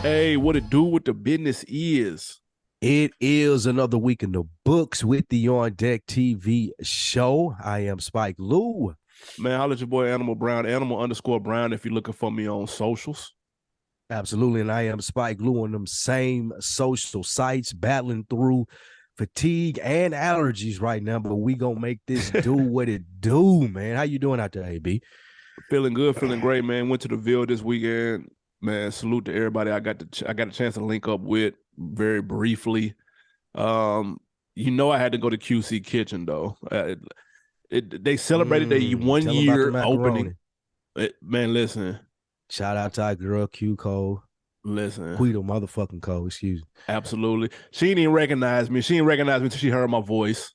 Hey, what it do with the business is? It is another week in the books with the On Deck TV show. I am Spike Lou. Man, holla at your boy Animal Brown, Animal_Brown if you're looking for me on socials. Absolutely. And I am Spike Lou on them same social sites, battling through fatigue and allergies right now. But we gonna make this do what it do, man. How you doing out there, AB? Feeling good, feeling great, man. Went to the Ville this weekend. Man, salute to everybody I got a chance to link up with very briefly. I had to go to QC Kitchen though. They celebrated their one Tell them about the year opening. macaroni. Man, listen, Shout out to our girl Q Cole. listen. Quito motherfucking Cole, excuse me. Absolutely. She didn't even recognize me. She didn't recognize me until she heard my voice.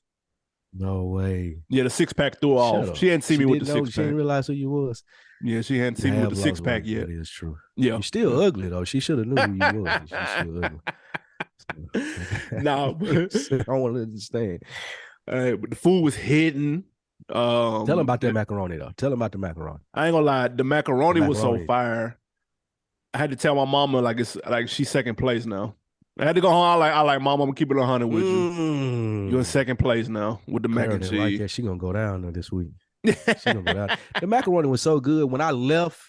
No way. Yeah, the six pack threw her Shut off. up. She hadn't seen me with the Didn't know, six she pack. didn't realize who you was. Yeah, she hadn't You seen me with have the six lost pack weight. yet. That is true. Yeah. You're still ugly though. She should have knew who you was. She's still ugly. No, I don't want to understand. but the food was hidden. Tell him about that macaroni though. Tell him about the macaroni. I ain't gonna lie, the macaroni was so macaroni. fire. I had to tell my mama like it's like she's second place now. I had to go home. I like mom. I'm gonna keep it 100 with you. You're in second place now with the mac Claire and didn't like cheese. that. She gonna go down there this week. She gonna go down. The macaroni was so good. When I left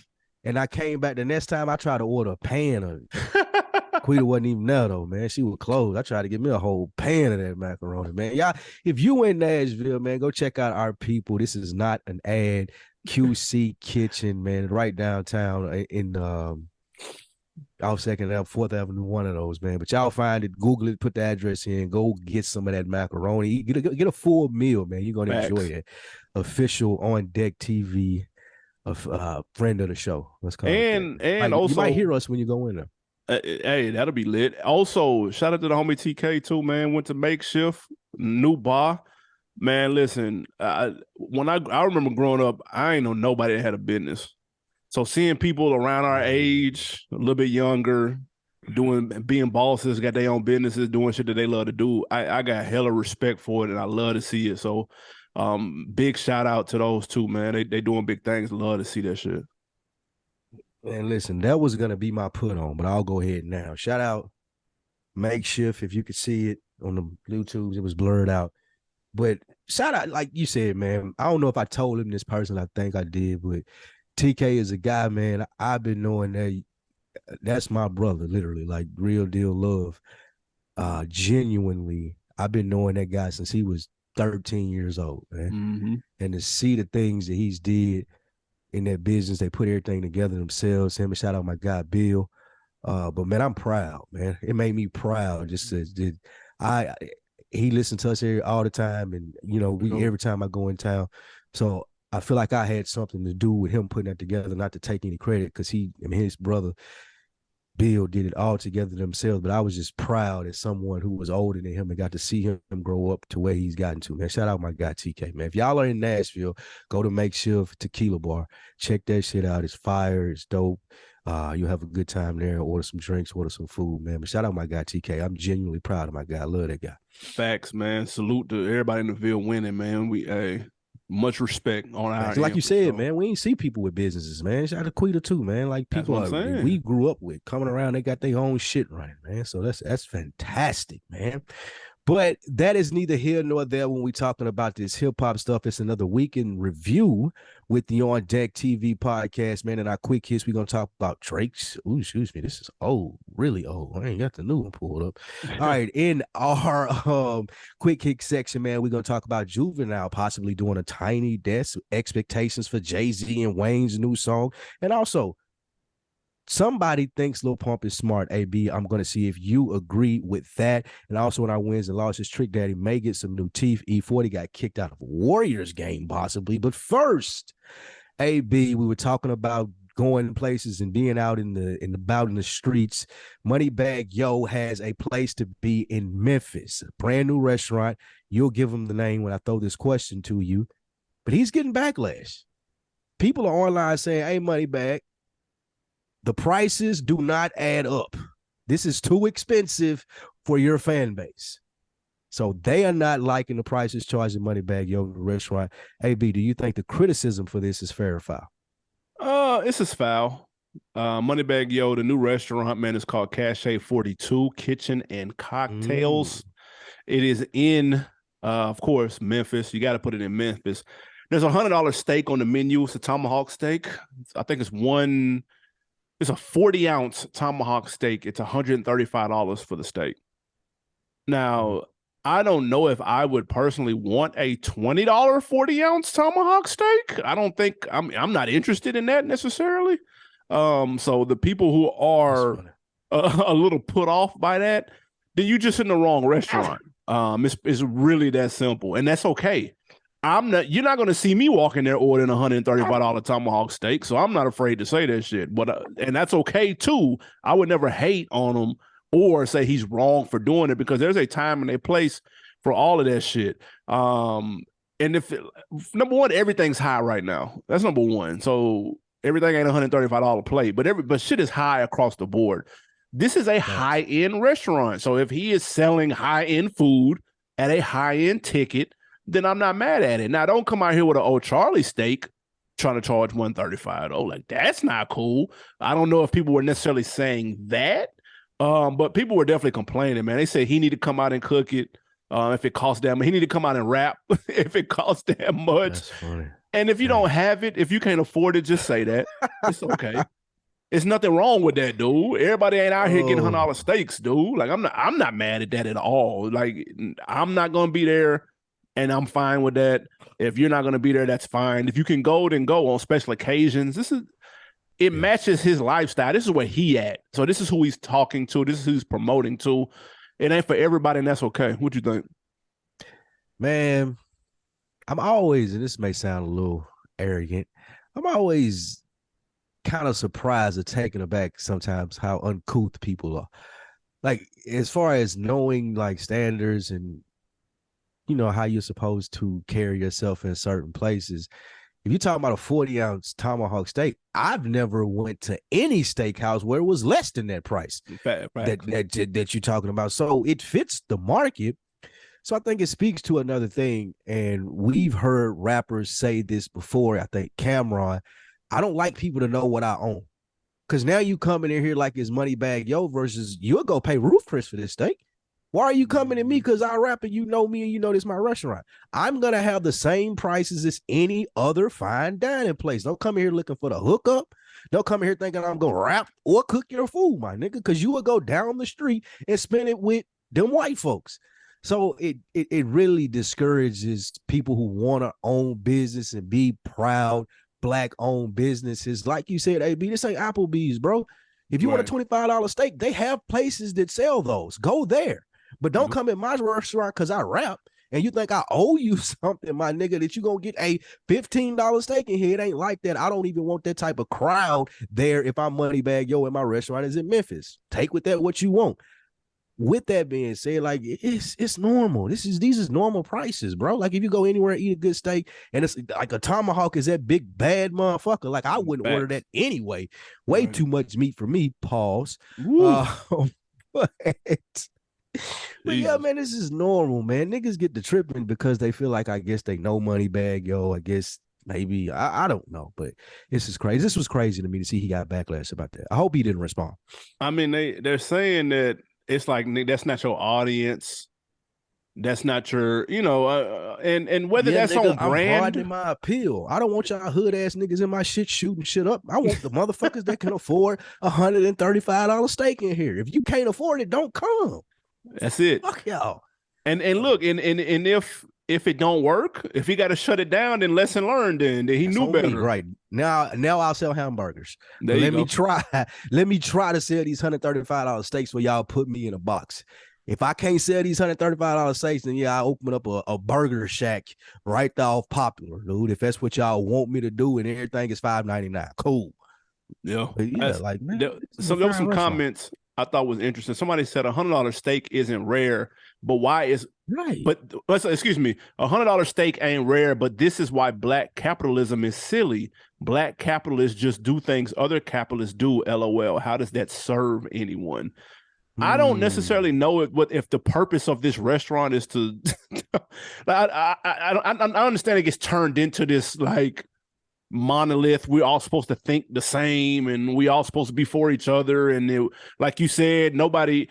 and I came back the next time, I tried to order a pan of it. Quita wasn't even there though, man. She was closed. I tried to get me a whole pan of that macaroni, man. Y'all, if you in Nashville, man, go check out our people. This is not an ad. QC Kitchen, man, right downtown in off Second Ave, Fourth Avenue, one of those, man. But y'all find it, Google it, put the address in, go get some of that macaroni. Get a full meal, man. You're gonna enjoy it. Official On Deck TV, friend of the show. Let's call it that. And also you might hear us when you go in there. Hey, that'll be lit. Also, shout out to the homie TK too, man. Went to Makeshift, new bar. Man, listen, I remember growing up, I ain't know nobody that had a business. So seeing people around our age, a little bit younger, being bosses, got their own businesses, doing shit that they love to do. I got hella respect for it, and I love to see it. So, big shout out to those two, man. They doing big things. Love to see that shit. And listen, that was gonna be my put on, but I'll go ahead now. Shout out Makeshift. If you could see it on the Bluetooth, it was blurred out. But shout out, like you said, man. I don't know if I told him this person. I think I did, but TK is a guy, man. I've been knowing that that's my brother, literally, like real deal love. Genuinely, I've been knowing that guy since he was 13 years old, man. Mm-hmm. And to see the things that he's did in that business, they put everything together themselves. Him and shout out my guy Bill. But man, I'm proud, man. It made me proud. He listened to us here all the time, and every time I go in town. So I feel like I had something to do with him putting that together, not to take any credit, because his brother Bill did it all together themselves. But I was just proud as someone who was older than him and got to see him grow up to where he's gotten to, man. Shout out my guy TK, man. If y'all are in Nashville, go to Makeshift Tequila Bar. Check that shit out. It's fire. It's dope. You'll have a good time there. Order some drinks, order some food, man. But shout out my guy TK. I'm genuinely proud of my guy. I love that guy. Facts, man. Salute to everybody in the Ville winning, man. We much respect on our like you said, so. man, we ain't see people with businesses, man. Shout out to Quita too, man. Like people we grew up with coming around, they got their own shit running, man. So that's fantastic, man. But that is neither here nor there when we're talking about this hip-hop stuff. It's another week in review with the On Deck TV podcast, man. And our quick hits, we're going to talk about Drake's. Ooh, excuse me. This is old, really old. I ain't got the new one pulled up. All right. In our quick hit section, man, we're going to talk about Juvenile possibly doing a Tiny Desk, expectations for Jay-Z and Wayne's new song. And also, somebody thinks Lil Pump is smart, AB. I'm going to see if you agree with that. And also in our wins and losses, Trick Daddy may get some new teeth. E40 got kicked out of a Warriors game, possibly. But first, AB, we were talking about going places and being out in the streets. Moneybagg Yo has a place to be in Memphis, a brand new restaurant. You'll give him the name when I throw this question to you. But he's getting backlash. People are online saying, hey, Moneybagg, the prices do not add up. This is too expensive for your fan base. So they are not liking the prices charging Moneybagg Yo in the restaurant. AB, do you think the criticism for this is fair or foul? It's a foul. Moneybagg Yo, the new restaurant, man, is called Cache 42 Kitchen and Cocktails. It is in, of course, Memphis. You got to put it in Memphis. There's $100 steak on the menu. It's a tomahawk steak. I think it's a 40-ounce tomahawk steak. It's $135 for the steak. Now, I don't know if I would personally want a $20 40-ounce tomahawk steak. I don't think I'm not interested in that necessarily. So the people who are a little put off by that, then you just in the wrong restaurant. It's really that simple, and that's okay. You're not going to see me walking there ordering $135 tomahawk steak, so I'm not afraid to say that shit. But and that's okay too. I would never hate on him or say he's wrong for doing it, because there's a time and a place for all of that shit. And number one, everything's high right now. That's number one. So everything ain't $135 plate, but shit is high across the board. This is a high-end restaurant. So if he is selling high-end food at a high-end ticket, then I'm not mad at it. Now, don't come out here with an old Charlie steak trying to charge $135. Oh, like, that's not cool. I don't know if people were necessarily saying that, but people were definitely complaining, man. They said he need to come out and cook it if it costs that much. He need to come out and rap if it costs that much. That's funny. And if you don't have it, if you can't afford it, just say that. It's okay. It's nothing wrong with that, dude. Everybody ain't out here getting $100 steaks, dude. Like, I'm not mad at that at all. Like, I'm not gonna be there, and I'm fine with that. If you're not gonna be there, that's fine. If you can go, then go on special occasions. It matches his lifestyle. This is where he at. So this is who he's talking to. This is who he's promoting to. It ain't for everybody, and that's okay. What you think? Man, I'm always, and this may sound a little arrogant, I'm always kind of surprised or taken aback sometimes how uncouth people are. Like, as far as knowing like standards and how you're supposed to carry yourself in certain places. If you're talking about a 40-ounce tomahawk steak, I've never went to any steakhouse where it was less than that price that you're talking about. So it fits the market. So I think it speaks to another thing, and we've heard rappers say this before. I think Cameron, I don't like people to know what I own, because now you coming in here like it's Moneybagg Yo versus you'll go pay Roof Chris for this steak. Why are you coming at me because I rap and you know me and you know this is my restaurant? I'm going to have the same prices as any other fine dining place. Don't come here looking for the hookup. Don't come here thinking I'm going to rap or cook your food, my nigga, because you will go down the street and spend it with them white folks. So it really discourages people who want to own business and be proud Black-owned businesses. Like you said, AB, this ain't Applebee's, bro. If you want a $25 steak, they have places that sell those. Go there. But don't come in my restaurant because I rap and you think I owe you something, my nigga, that you going to get a $15 steak in here. It ain't like that. I don't even want that type of crowd there if I'm Moneybagg Yo and my restaurant is in Memphis. Take with that what you want. With that being said, like, it's normal. These is normal prices, bro. Like, if you go anywhere and eat a good steak and it's like a tomahawk is that big bad motherfucker, like I wouldn't order that anyway. Way too much meat for me. Pause. But yeah, man, this is normal, man. Niggas get the tripping because they feel like, I guess they know Moneybagg Yo. I guess maybe I don't know, but this is crazy. This was crazy to me to see he got backlash about that. I hope he didn't respond. I mean, they're saying that it's like, that's not your audience. That's not your, and whether that's nigga, on brand. I'm broadening my appeal. I don't want y'all hood ass niggas in my shit shooting shit up. I want the motherfuckers that can afford $135 steak in here. If you can't afford it, don't come. That's it. Fuck y'all. And look, and if it don't work, if he got to shut it down, then lesson learned. Then he knew better. Me, right now I'll sell hamburgers. Let me try to sell these $135 steaks where y'all put me in a box. If I can't sell these $135 steaks, then I open up a burger shack right off Popular, dude. If that's what y'all want me to do, and everything is $5.99, cool. Yeah, like, man, there was some comments I thought was interesting. Somebody said $100 steak isn't rare, but why is right? But excuse me, $100 steak ain't rare, but this is why Black capitalism is silly. Black capitalists just do things other capitalists do. LOL. How does that serve anyone? I don't necessarily know if the purpose of this restaurant is to. I understand it gets turned into this like monolith. We're all supposed to think the same, and we all supposed to be for each other. And like you said, nobody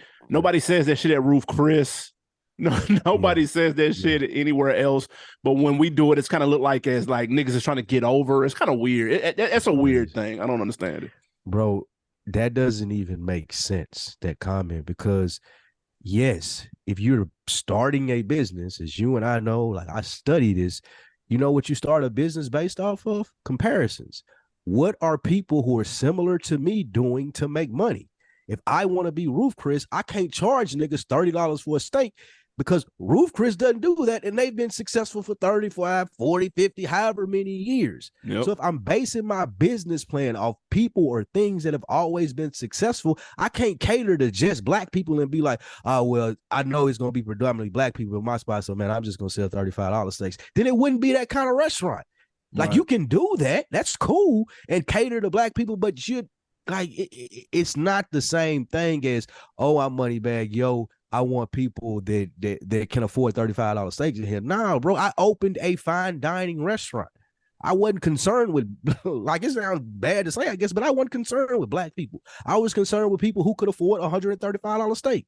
says that shit at Roof Chris. No, nobody says that shit anywhere else. But when we do it, it's kind of look like as like niggas is trying to get over. It's kind of weird. That's a weird thing. I don't understand it, bro. That doesn't even make sense, that comment, because yes, if you're starting a business, as you and I know, like I study this, you know what you start a business based off of? Comparisons. What are people who are similar to me doing to make money? If I want to be Roof Chris, I can't charge niggas $30 for a steak because Roof Chris doesn't do that, and they've been successful for 35, 40, 50, however many years. Yep. So if I'm basing my business plan off people or things that have always been successful, I can't cater to just black people and be like, oh, well, I know it's going to be predominantly black people in my spot, so, man, I'm just going to sell $35 steaks. Then it wouldn't be that kind of restaurant. Like, you can do that. That's cool, and cater to black people, but you like it's not the same thing as, oh, I'm Moneybagg Yo, I want people that can afford $35 steaks in here. No, bro, I opened a fine dining restaurant. I wasn't concerned with, like, it sounds bad to say, I guess, but I wasn't concerned with black people. I was concerned with people who could afford $135 steak.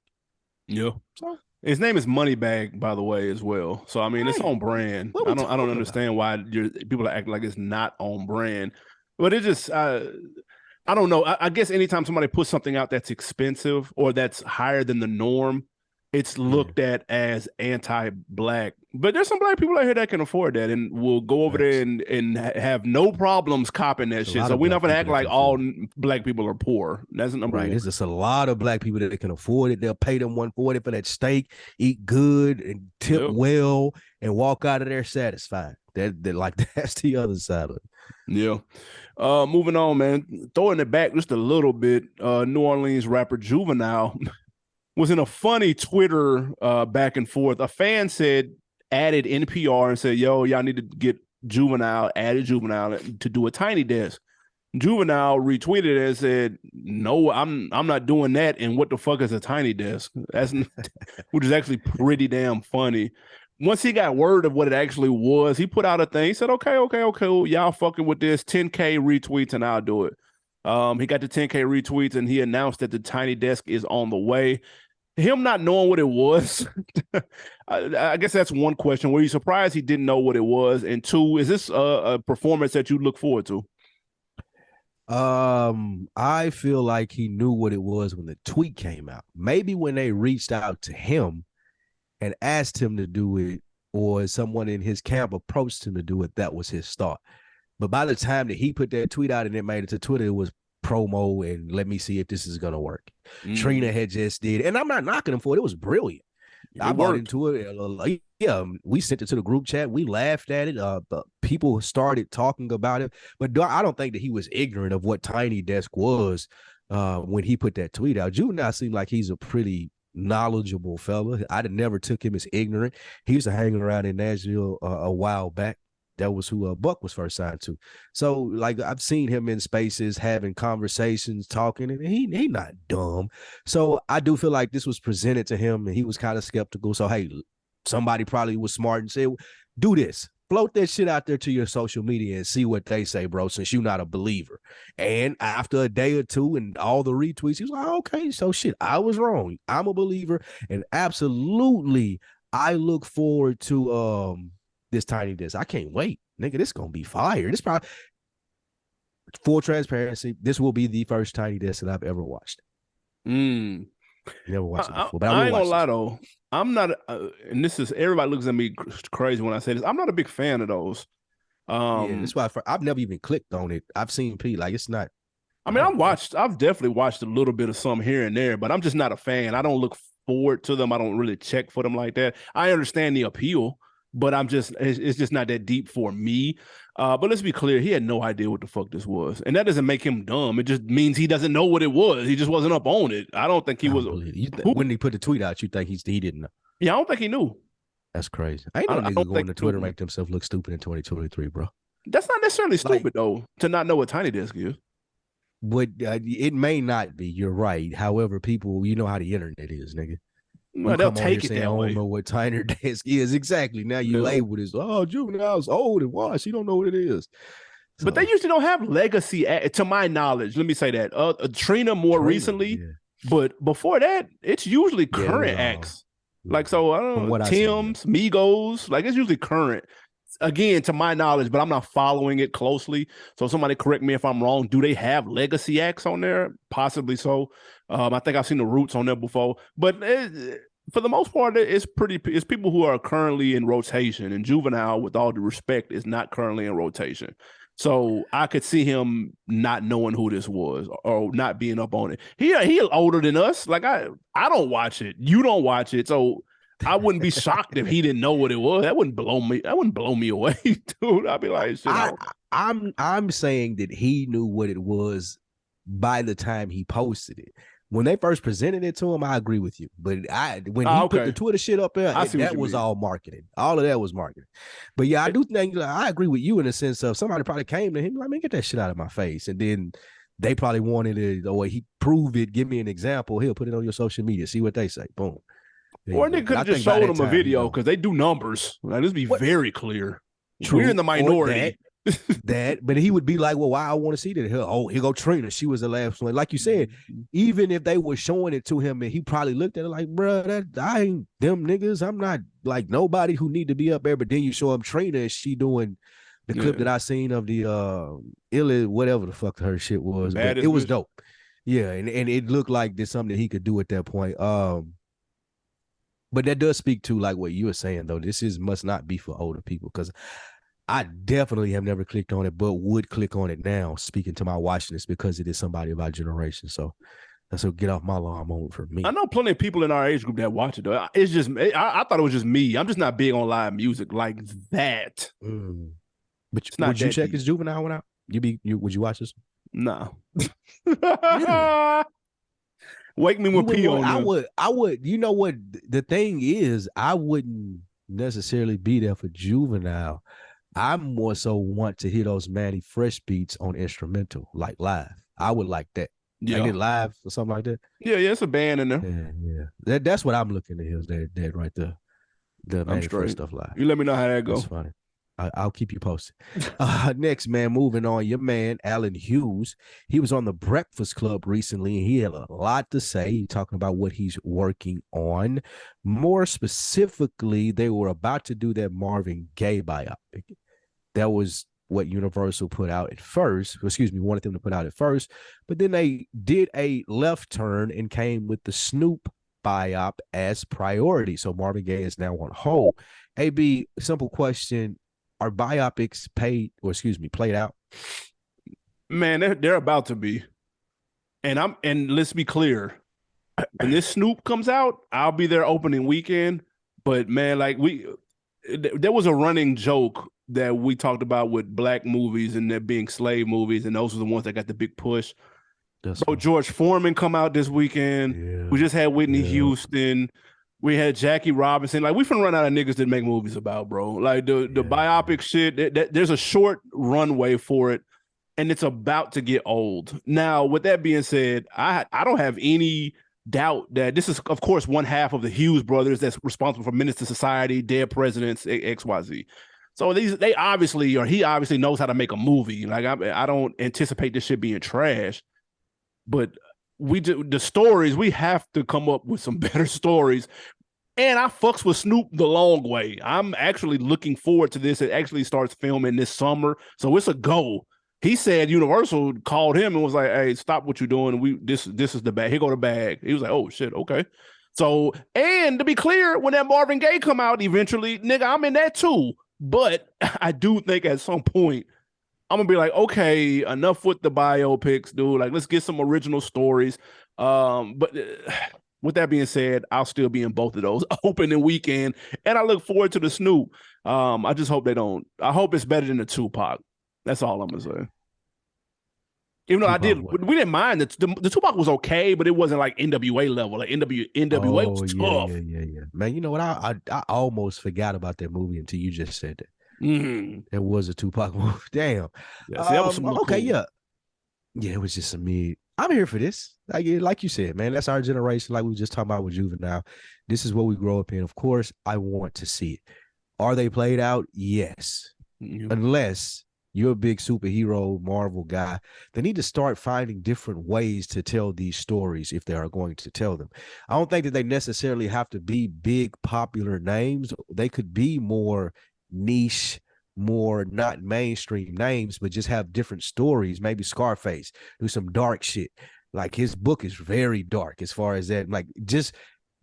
Yeah. So his name is Moneybagg, by the way, as well. So I mean, it's on brand. I don't understand why people are acting like it's not on brand, but it just I don't know. I guess anytime somebody puts something out that's expensive or that's higher than the norm, it's looked at as anti-black. But there's some black people out here that can afford that and will go over there and have no problems copping that shit. So we're not gonna act like all black people are poor. That's number one. There's just a lot of black people that can afford it. They'll pay them $140 for that steak, eat good and tip well, and walk out of there satisfied. That's the other side of it. Yeah. Moving on, man. Throwing it back just a little bit. New Orleans rapper Juvenile was in a funny Twitter back and forth. A fan added NPR and said, yo, y'all need to get added Juvenile to do a Tiny Desk. Juvenile retweeted it and said, no, I'm not doing that. And what the fuck is a Tiny Desk? Which is actually pretty damn funny. Once he got word of what it actually was, he put out a thing. He said, okay, y'all fucking with this, 10K retweets and I'll do it. He got the 10K retweets and he announced that the Tiny Desk is on the way. Him not knowing what it was, I guess that's one question. Were you surprised he didn't know what it was? And two, is this a performance that you look forward to? I feel like he knew what it was when the tweet came out. Maybe when they reached out to him and asked him to do it, or someone in his camp approached him to do it, that was his start. But by the time that he put that tweet out and it made it to Twitter, it was promo and let me see if this is going to work. Trina had just did, and I'm not knocking him for it. It was brilliant. I bought into it. We sent it to the group chat. We laughed at it. People started talking about it, but I don't think that he was ignorant of what Tiny Desk was when he put that tweet out. Juvenile seemed like he's a pretty knowledgeable fella. I never took him as ignorant. He used to hang around in Nashville a while back. That was who Buck was first signed to. So, like, I've seen him in spaces having conversations, talking, and he not dumb. So I do feel like this was presented to him, and he was kind of skeptical. So, hey, somebody probably was smart and said, do this. Float that shit out there to your social media and see what they say, bro, since you're not a believer. And after a day or two and all the retweets, he was like, okay, so shit, I was wrong. I'm a believer. And absolutely, I look forward to this Tiny Desk. I can't wait. Nigga, this gonna be fire. This probably, full transparency, this will be the first Tiny Desk that I've ever watched. Never watched it before, but I ain't gonna lie though. I'm not, and this is, everybody looks at me crazy when I say this. I'm not a big fan of those. Yeah, that's why I've never even clicked on it. I've seen P, like, it's not. I mean, I've definitely watched a little bit of some here and there, but I'm just not a fan. I don't look forward to them. I don't really check for them like that. I understand the appeal, but it's just not that deep for me. But let's be clear, he had no idea what the fuck this was. And that doesn't make him dumb. It just means he doesn't know what it was. He just wasn't up on it. I don't think he was. When he put the tweet out, you think he didn't know? Yeah, I don't think he knew. That's crazy. I ain't no niggas going to Twitter and make themselves look stupid in 2023, bro. That's not necessarily stupid, though, to not know what Tiny Desk is. But it may not be. You're right. However, people, you know how the internet is, nigga. Well, they'll take it that way. I don't know what Tiny Desk is exactly. Now you label this, oh, Juvenile's old and washed. You don't know what it is. But they usually don't have legacy, to my knowledge. Let me say that. Trina more recently, but before that, it's usually current acts. Like, so I don't know, Tim's, Migos, like it's usually current. Again, to my knowledge, but I'm not following it closely. So somebody correct me if I'm wrong. Do they have legacy acts on there? Possibly so. I think I've seen the Roots on there before, but for the most part, it's people who are currently in rotation. And Juvenile, with all due respect, is not currently in rotation. So I could see him not knowing who this was or not being up on it. He older than us. Like I don't watch it. You don't watch it. So I wouldn't be shocked if he didn't know what it was. That wouldn't blow me away, dude. I'd be like, shit. I'm saying that he knew what it was by the time he posted it. When they first presented it to him, I agree with you. But when he put the Twitter shit up there, that was all marketing. All of that was marketing. But yeah, I do think I agree with you in the sense of somebody probably came to him like, man, get that shit out of my face. And then they probably wanted it, or he proved it, give me an example. He'll put it on your social media, see what they say. Boom. Or they could have just showed him a video because they do numbers. Like, let's be very clear. True. We're in the minority. But he would be like, well, why I want to see that? Here go Trina. She was the last one. Like you said, even if they were showing it to him and he probably looked at it like, bro, I ain't them niggas. I'm not like nobody who need to be up there. But then you show him Trina and she doing the clip that I seen of the whatever the fuck her shit was. But it was dope. Yeah, and it looked like there's something that he could do at that point. But that does speak to like what you were saying though. This must not be for older people because I definitely have never clicked on it, but would click on it now, speaking to my watching this because it is somebody of our generation. So that's a get off my lawn moment for me. I know plenty of people in our age group that watch it, though. It's just, I thought it was just me. I'm just not big on live music like that. But would you check his Juvenile one out? Would you watch this? No. Wake me with P on I would. You know what? The thing is, I wouldn't necessarily be there for Juvenile. I more so want to hear those Manny Fresh beats on instrumental, like live. I would like that. Yeah. Like it live or something like that. Yeah, it's a band in there. Yeah. That's what I'm looking to hear. That right there. The Manny Fresh stuff live. You let me know how that goes. That's funny. I'll keep you posted. Next, man, moving on. Your man, Alan Hughes. He was on the Breakfast Club recently, and he had a lot to say, talking about what he's working on. More specifically, they were about to do that Marvin Gaye biopic. That was what Universal put out at first. Wanted them to put out at first. But then they did a left turn and came with the Snoop biop as priority. So Marvin Gaye is now on hold. AB, simple question. Are biopics played out? Man, they're about to be. And let's be clear. When this Snoop comes out, I'll be there opening weekend. But man, like there was a running joke that we talked about with black movies and there being slave movies, and those were the ones that got the big push. So George Foreman come out this weekend. Yeah. We just had Whitney Houston. We had Jackie Robinson. Like, we finna run out of niggas to make movies about, bro. Like, the biopic shit, there's a short runway for it, and it's about to get old. Now, with that being said, I don't have any doubt that this is, of course, one half of the Hughes brothers that's responsible for Menace to Society, Dead Presidents, XYZ. So he obviously knows how to make a movie. Like, I don't anticipate this shit being trash, but the stories, we have to come up with some better stories. And I fucks with Snoop the long way. I'm actually looking forward to this. It actually starts filming this summer, so it's a go. He said Universal called him and was like, "Hey, stop what you're doing. This is the bag. Here go the bag." He was like, "Oh shit, okay." So, and to be clear, when that Marvin Gaye come out eventually, nigga, I'm in that too. But I do think at some point I'm gonna be like, okay, enough with the biopics, dude. Like, let's get some original stories. But with that being said, I'll still be in both of those opening weekend, and I look forward to the Snoop. I just hope they don't. I hope it's better than the Tupac. That's all I'm gonna say. Even though we didn't mind the Tupac was okay, but it wasn't like NWA level. Like NWA was tough. Yeah. Man, you know what? I almost forgot about that movie until you just said that. It was a Tupac movie. Damn. Yeah, that was okay, cool. Yeah, it was just some mid. I'm here for this. Like you said, man, that's our generation. Like we were just talking about with Juvenile. This is what we grow up in. Of course, I want to see it. Are they played out? Yes. Unless You're a big superhero Marvel guy. They need to start finding different ways to tell these stories if they are going to tell them. I don't think that they necessarily have to be big popular names. They could be more niche, more not mainstream names, but just have different stories. Maybe Scarface, do some dark shit. Like his book is very dark as far as that. Like just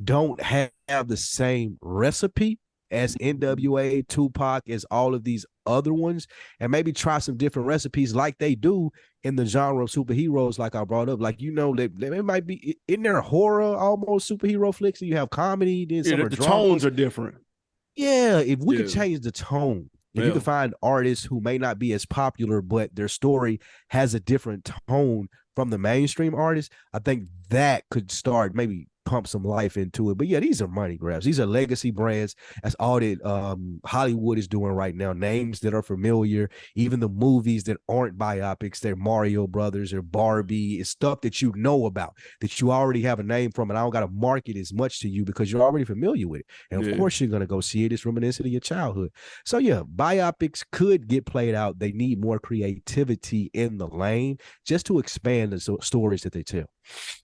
don't have the same recipe as NWA, Tupac, as all of these other ones, and maybe try some different recipes like they do in the genre of superheroes, like I brought up. Like, you know, they might be in there horror, almost superhero flicks, and you have comedy, then some the tones are different. Yeah, if we could change the tone, if you can find artists who may not be as popular, but their story has a different tone from the mainstream artists, I think that could start maybe pump some life into it. But yeah, these are money grabs. These are legacy brands. That's all that Hollywood is doing right now. Names that are familiar, even the movies that aren't biopics, they're Mario Brothers or Barbie. It's stuff that you know about, that you already have a name from, and I don't got to market as much to you because you're already familiar with it. And of course you're going to go see it. It's reminiscent of your childhood. So yeah, biopics could get played out. They need more creativity in the lane just to expand the stories that they tell.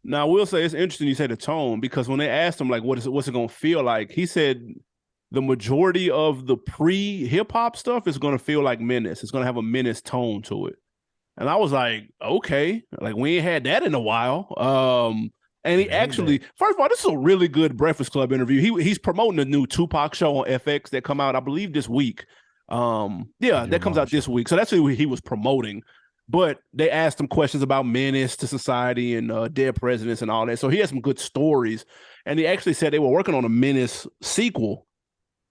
Now, I will say it's interesting you say the tone, because when they asked him, like, what's it going to feel like? He said the majority of the pre-hip hop stuff is going to feel like menace. It's going to have a menace tone to it. And I was like, okay, like we ain't had that in a while. And he actually, first of all, this is a really good Breakfast Club interview. He's promoting a new Tupac show on FX that come out, I believe, this week. That comes out this week. So that's who he was promoting. But they asked him questions about menace to society and dead presidents and all that. So he had some good stories. And he actually said they were working on a menace sequel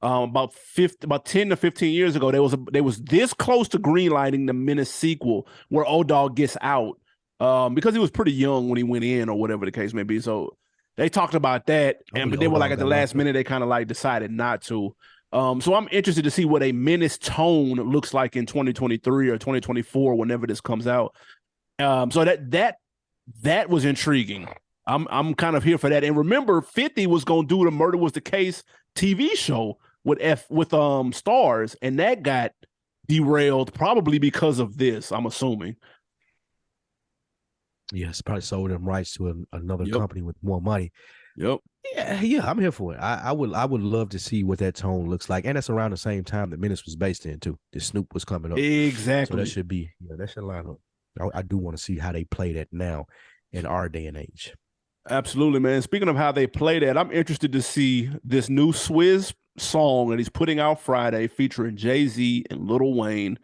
about 10 to 15 years ago. They was this close to greenlighting the menace sequel where Old Dog gets out because he was pretty young when he went in, or whatever the case may be. So they talked about that. But they were like at the last minute, they kind of like decided not to. So I'm interested to see what a menace tone looks like in 2023 or 2024, whenever this comes out. So that was intriguing. I'm kind of here for that. And remember, 50 was gonna do the Murder Was the Case TV show with Stars, and that got derailed probably because of this, I'm assuming. Yes, probably sold them rights to another company with more money. Yep. Yeah, I'm here for it. I would love to see what that tone looks like, and that's around the same time that Menace was based in too. The Snoop was coming up, exactly. So that should be, that should line up. I do want to see how they play that now in our day and age. Absolutely, man. Speaking of how they play that, I'm interested to see this new Swizz song that he's putting out Friday, featuring Jay-Z and Lil Wayne.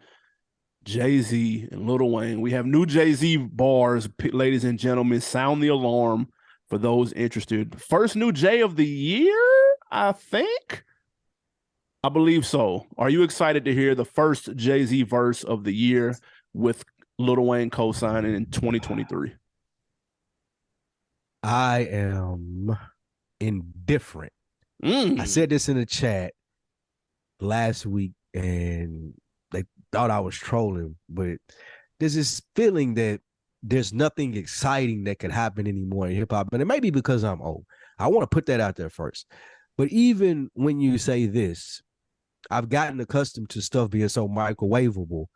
Jay-Z and Lil Wayne. We have new Jay-Z bars, ladies and gentlemen. Sound the alarm for those interested. First new Jay of the year, I think. I believe so. Are you excited to hear the first Jay-Z verse of the year with Lil Wayne co-signing in 2023? I am indifferent. I said this in the chat last week, and they thought I was trolling, but there's this feeling that there's nothing exciting that could happen anymore in hip-hop, and it may be because I'm old. I want to put that out there first. But even when you say this, I've gotten accustomed to stuff being so microwavable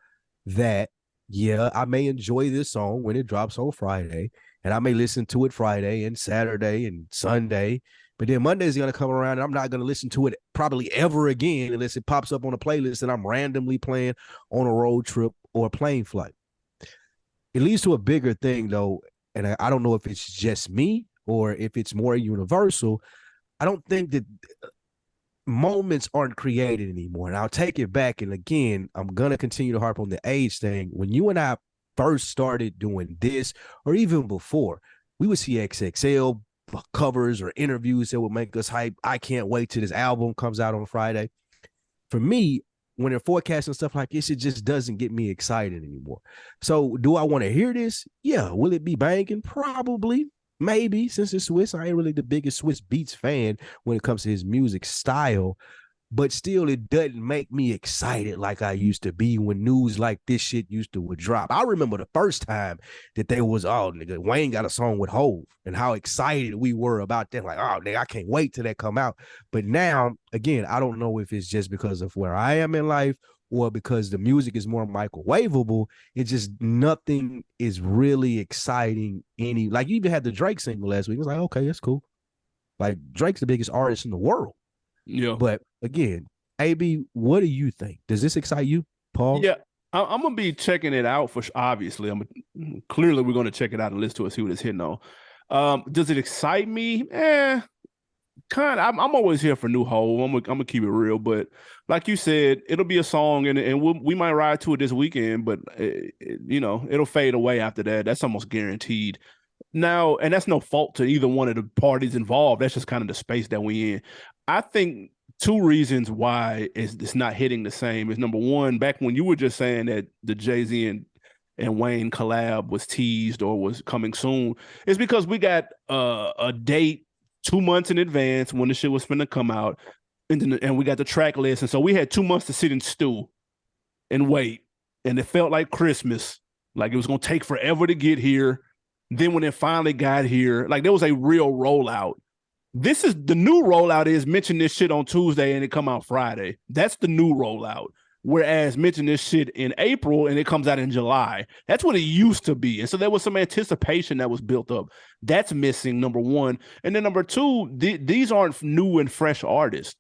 that, yeah, I may enjoy this song when it drops on Friday, and I may listen to it Friday and Saturday and Sunday, but then Monday is going to come around and I'm not going to listen to it probably ever again unless it pops up on a playlist and I'm randomly playing on a road trip or a plane flight. It leads to a bigger thing, though, and I don't know if it's just me or if it's more universal. I don't think that moments aren't created anymore. And I'll take it back. And again, I'm going to continue to harp on the age thing. When you and I first started doing this, or even before, we would see XXL covers or interviews that would make us hype. I can't wait till this album comes out on Friday. For me, when they're forecasting stuff like this, it just doesn't get me excited anymore. So do I want to hear this? Yeah. Will it be banging? Probably. Maybe, since it's Swizz. I ain't really the biggest Swizz Beatz fan when it comes to his music style, but still, it doesn't make me excited like I used to be when news like this shit would drop. I remember the first time that there was, oh, nigga, Wayne got a song with Hove, and how excited we were about that. Like, oh, nigga, I can't wait till that come out. But now, again, I don't know if it's just because of where I am in life or because the music is more microwavable, it just nothing is really exciting. Like you even had the Drake single last week. It was like, okay, that's cool. Like Drake's the biggest artist in the world. Yeah. But again, AB, what do you think? Does this excite you? Pause. Yeah. I'm gonna be checking it out for obviously. Clearly we're gonna check it out and listen to it, see what it's hitting on. Does it excite me? Kind of. I'm always here for new hole. I'm gonna keep it real, but like you said, it'll be a song, and we might ride to it this weekend, but it'll fade away after that. That's almost guaranteed. Now, and that's no fault to either one of the parties involved. That's just kind of the space that we in. I think two reasons why it's not hitting the same is, number one, back when you were just saying that the Jay-Z and Wayne collab was teased or was coming soon, it's because we got a date 2 months in advance when the shit was finna come out, and we got the track list, and so we had 2 months to sit and stew and wait, and it felt like Christmas, like it was gonna take forever to get here. Then when it finally got here, like there was a real rollout. This is the new rollout is mention this shit on Tuesday and it come out Friday. That's the new rollout. Whereas mention this shit in April and it comes out in July. That's what it used to be. And so there was some anticipation that was built up. That's missing, number one. And then number two, these aren't new and fresh artists.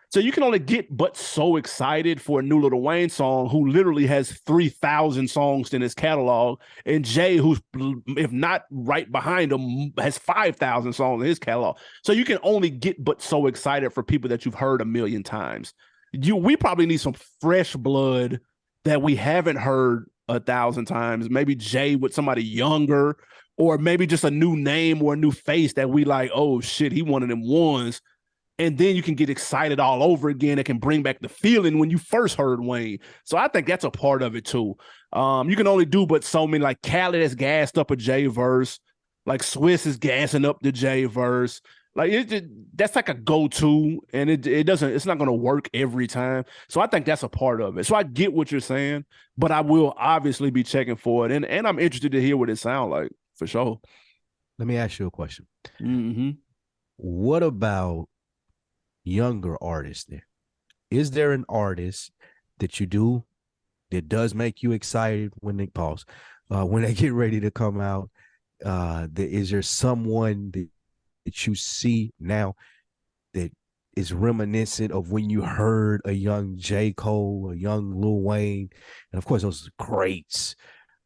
So you can only get but so excited for a new Lil Wayne song who literally has 3,000 songs in his catalog, and Jay, who's, if not right behind him, has 5,000 songs in his catalog. So you can only get but so excited for people that you've heard a million times. We probably need some fresh blood that we haven't heard 1,000 times. Maybe Jay with somebody younger, or maybe just a new name or a new face that we like, oh shit, he one of them ones. And then you can get excited all over again. It can bring back the feeling when you first heard Wayne. So I think that's a part of it too. You can only do but so many. Like Khaled has gassed up a J verse. Like Swiss is gassing up the J verse. Like that's like a go-to, and it's not going to work every time. So I think that's a part of it. So I get what you're saying, but I will obviously be checking for it, and I'm interested to hear what it sounds like for sure. Let me ask you a question. Mm-hmm. What about younger artists there? Is there an artist that you do that does make you excited when they when they get ready to come out? Is there someone that you see now that is reminiscent of when you heard a young J. Cole, a young Lil Wayne, and of course those are greats?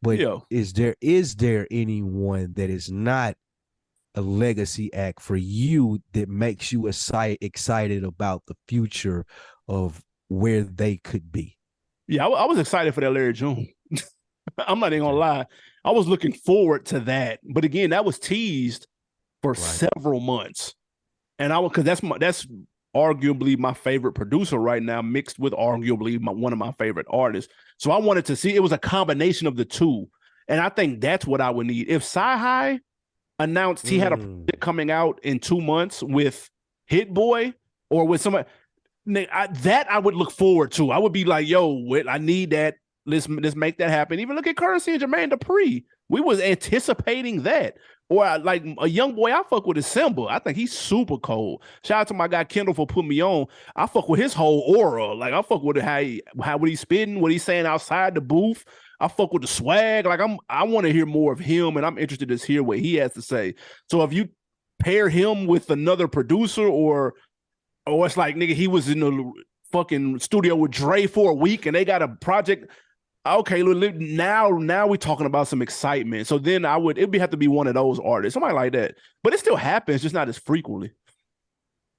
But is there anyone that is not a legacy act for you that makes you excited about the future of where they could be? Yeah, I was excited for that Larry June. I'm not even gonna lie. I was looking forward to that. But again, that was teased for several months. And because that's arguably my favorite producer right now, mixed with arguably one of my favorite artists. So I wanted to see, it was a combination of the two. And I think that's what I would need. If Sci-Hi announced he had a project coming out in 2 months with Hit Boy or with somebody, that I would look forward to. I would be like, yo, I need that. Let's make that happen. Even look at Currency and Jermaine Dupri. We was anticipating that. Or like a young boy I fuck with is Simba. I think he's super cold. Shout out to my guy Kendall for putting me on. I fuck with his whole aura. Like I fuck with how what he's spitting, what he's saying outside the booth. I fuck with the swag. Like I want to hear more of him, and I'm interested to hear what he has to say. So if you pair him with another producer, or it's like, nigga, he was in the fucking studio with Dre for a week and they got a project. Okay, now we're talking about some excitement. So then it'd have to be one of those artists, somebody like that. But it still happens, just not as frequently.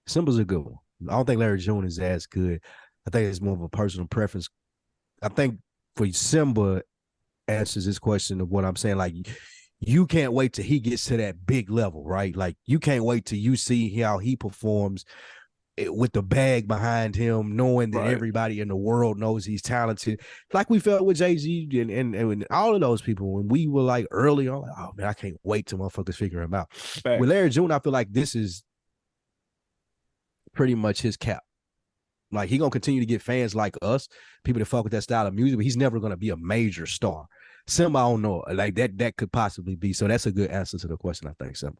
Simba's a good one. I don't think Larry June is as good. I think it's more of a personal preference. I think for Simba answers this question of what I'm saying. Like, you can't wait till he gets to that big level, right? Like, you can't wait till you see how he performs with the bag behind him, knowing that everybody in the world knows he's talented. Like we felt with Jay-Z and all of those people when we were like early on, like, oh man, I can't wait till motherfuckers figure him out. Back. With Larry June, I feel like this is pretty much his cap. Like, he gonna continue to get fans like us, people that fuck with that style of music, but he's never gonna be a major star. Simba, I don't know. Like that could possibly be. So that's a good answer to the question, I think, Simba.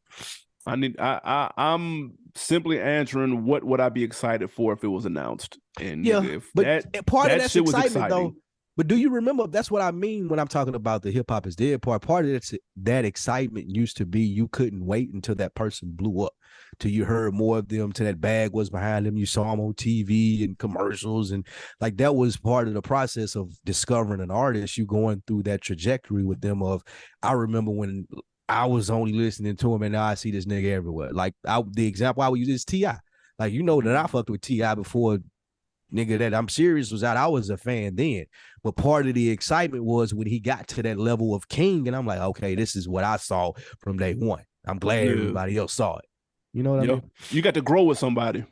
I'm simply answering what would I be excited for if it was announced. And Yeah, nigga, if but part of that that's shit was excitement though. exciting. But do you remember? That's what I mean when I'm talking about the hip hop is dead part. Part of that excitement used to be you couldn't wait until that person blew up, till you heard more of them, till that bag was behind them. You saw them on TV and commercials, and like that was part of the process of discovering an artist. You going through that trajectory with them. Of I remember when I was only listening to him, and now I see this nigga everywhere. Like the example I would use is T.I. Like you know that I fucked with T.I. before nigga that I'm serious was out. I was a fan then, but part of the excitement was when he got to that level of king, and I'm like, okay, this is what I saw from day one. I'm glad everybody else saw it. You know what I mean? You got to grow with somebody.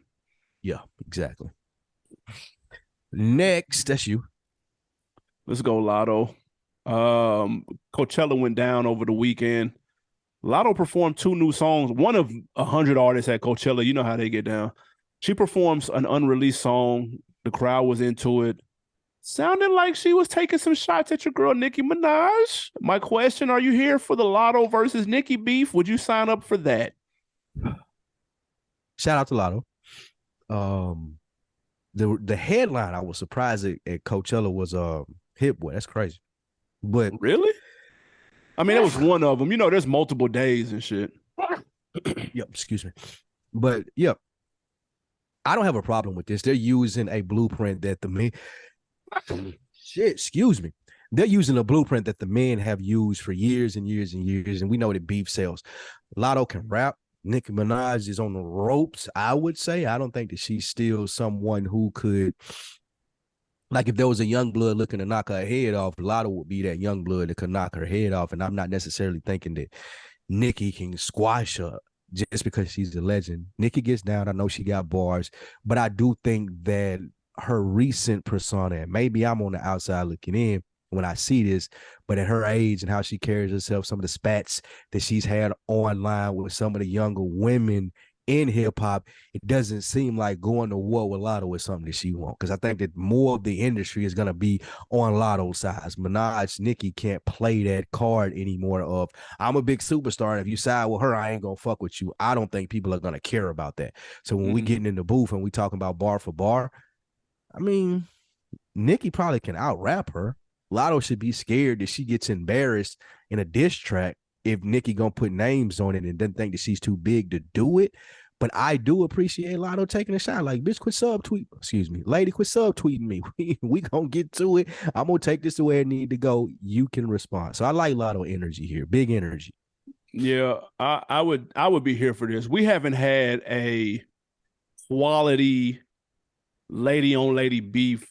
Yeah, exactly. Next, that's you. Let's go, Latto. Coachella went down over the weekend. Latto performed 2 new songs. One of 100 artists at Coachella. You know how they get down. She performs an unreleased song. The crowd was into it. Sounded like she was taking some shots at your girl, Nicki Minaj. My question, are you here for the Latto versus Nicki beef? Would you sign up for that? Shout out to Latto. The headline I was surprised at Coachella was Hit Boy. That's crazy. But really? I mean, it was one of them. You know, there's multiple days and shit. Yep, excuse me. But yep, I don't have a problem with this. They're using a blueprint that the men excuse me. They're using a blueprint that the men have used for years and years and years, and we know that beef sells. Latto can rap. Nicki Minaj is on the ropes, I would say. I don't think that she's still someone who could, like, if there was a young blood looking to knock her head off, Latto would be that young blood that could knock her head off. And I'm not necessarily thinking that Nicki can squash her just because she's a legend. Nicki gets down. I know she got bars, but I do think that her recent persona, and maybe I'm on the outside looking in when I see this, but at her age and how she carries herself, some of the spats that she's had online with some of the younger women in hip-hop, it doesn't seem like going to war with Latto is something that she wants. Because I think that more of the industry is going to be on Latto's side. Minaj, Nicki can't play that card anymore of, I'm a big superstar, and if you side with her, I ain't going to fuck with you. I don't think people are going to care about that. So when we getting in the booth and we talking about bar for bar, I mean, Nicki probably can out-rap her. Latto should be scared that she gets embarrassed in a diss track if Nicki gonna put names on it and doesn't think that she's too big to do it. But I do appreciate Latto taking a shot. Like, bitch, quit subtweet. Excuse me, lady, quit subtweeting me. We gonna get to it. I'm gonna take this to where it need to go. You can respond. So I like Latto energy here. Big energy. Yeah, I would be here for this. We haven't had a quality lady on lady beef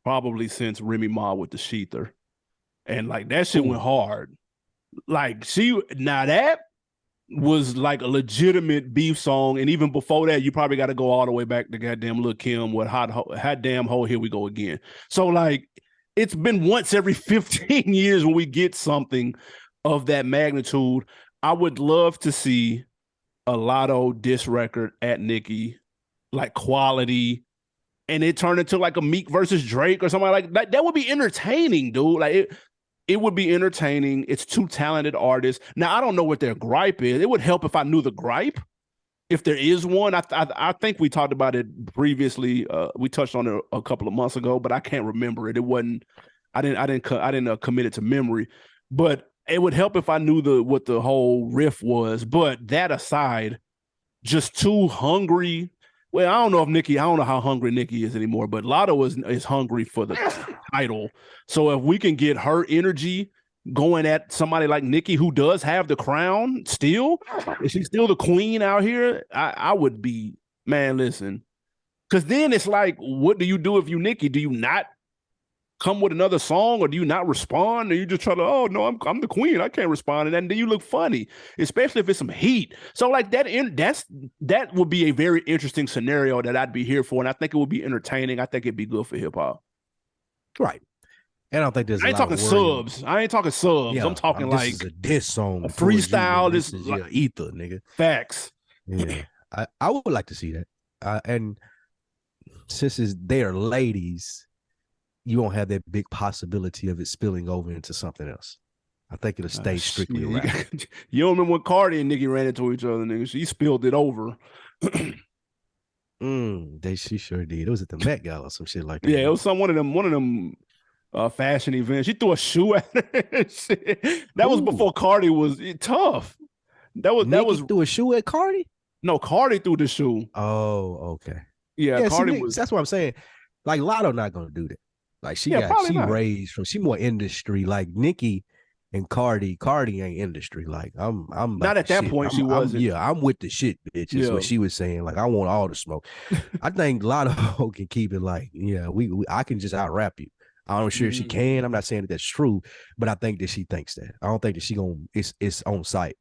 probably since Remy Ma with the Sheether. And like that shit went hard. Like that was like a legitimate beef song. And even before that, you probably got to go all the way back to goddamn Lil' Kim with hot damn ho, here we go again. So like it's been once every 15 years when we get something of that magnitude. I would love to see a Latto diss record at Nicki, like quality, and it turned into like a Meek versus Drake or something like that. That would be entertaining, dude. Like it would be entertaining. It's 2 talented artists. Now I don't know what their gripe is. It would help if I knew the gripe, if there is one. I think we talked about it previously. We touched on it a couple of months ago, but I can't remember it. It wasn't. I didn't commit it to memory, but it would help if I knew what the whole riff was. But that aside, just 2 hungry. Well, I don't know how hungry Nicki is anymore, but Latto is hungry for the title. So if we can get her energy going at somebody like Nicki, who does have the crown still, is she still the queen out here? I would be, man, listen. Because then it's like, what do you do if you Nicki? Do you not come with another song, or do you not respond, or you just try to, oh no, I'm the queen, I can't respond, and then you look funny, especially if it's some heat. So like that would be a very interesting scenario that I'd be here for, and I think it would be entertaining. I think it'd be good for hip hop. Right. And I don't think there's. I ain't talking subs. I ain't talking subs. Yeah, I'm talking this like is a diss song, a freestyle. This is like, ether, nigga. Facts. Yeah, I would like to see that. And since they are ladies, you won't have that big possibility of it spilling over into something else. I think it'll stay strictly yeah, rap. you don't remember when Cardi and Nicki ran into each other, nigga? She spilled it over. She sure did. It was at the Met Gala or some shit like that. Yeah, it was one of them fashion events. She threw a shoe at her. That was before Cardi was tough. That was threw a shoe at Cardi? No, Cardi threw the shoe. Oh, okay. Yeah, Cardi was. That's what I'm saying. Like Latto not gonna do that. Like she raised from she more industry. Like Nicki and Cardi ain't industry. Like I'm not at that point. She wasn't. I'm with the shit, bitch. Is what she was saying. Like I want all the smoke. I think Latto can keep it like, yeah, I can just out rap you. I'm sure she can. I'm not saying that that's true, but I think that she thinks that. I don't think that she gonna it's on site.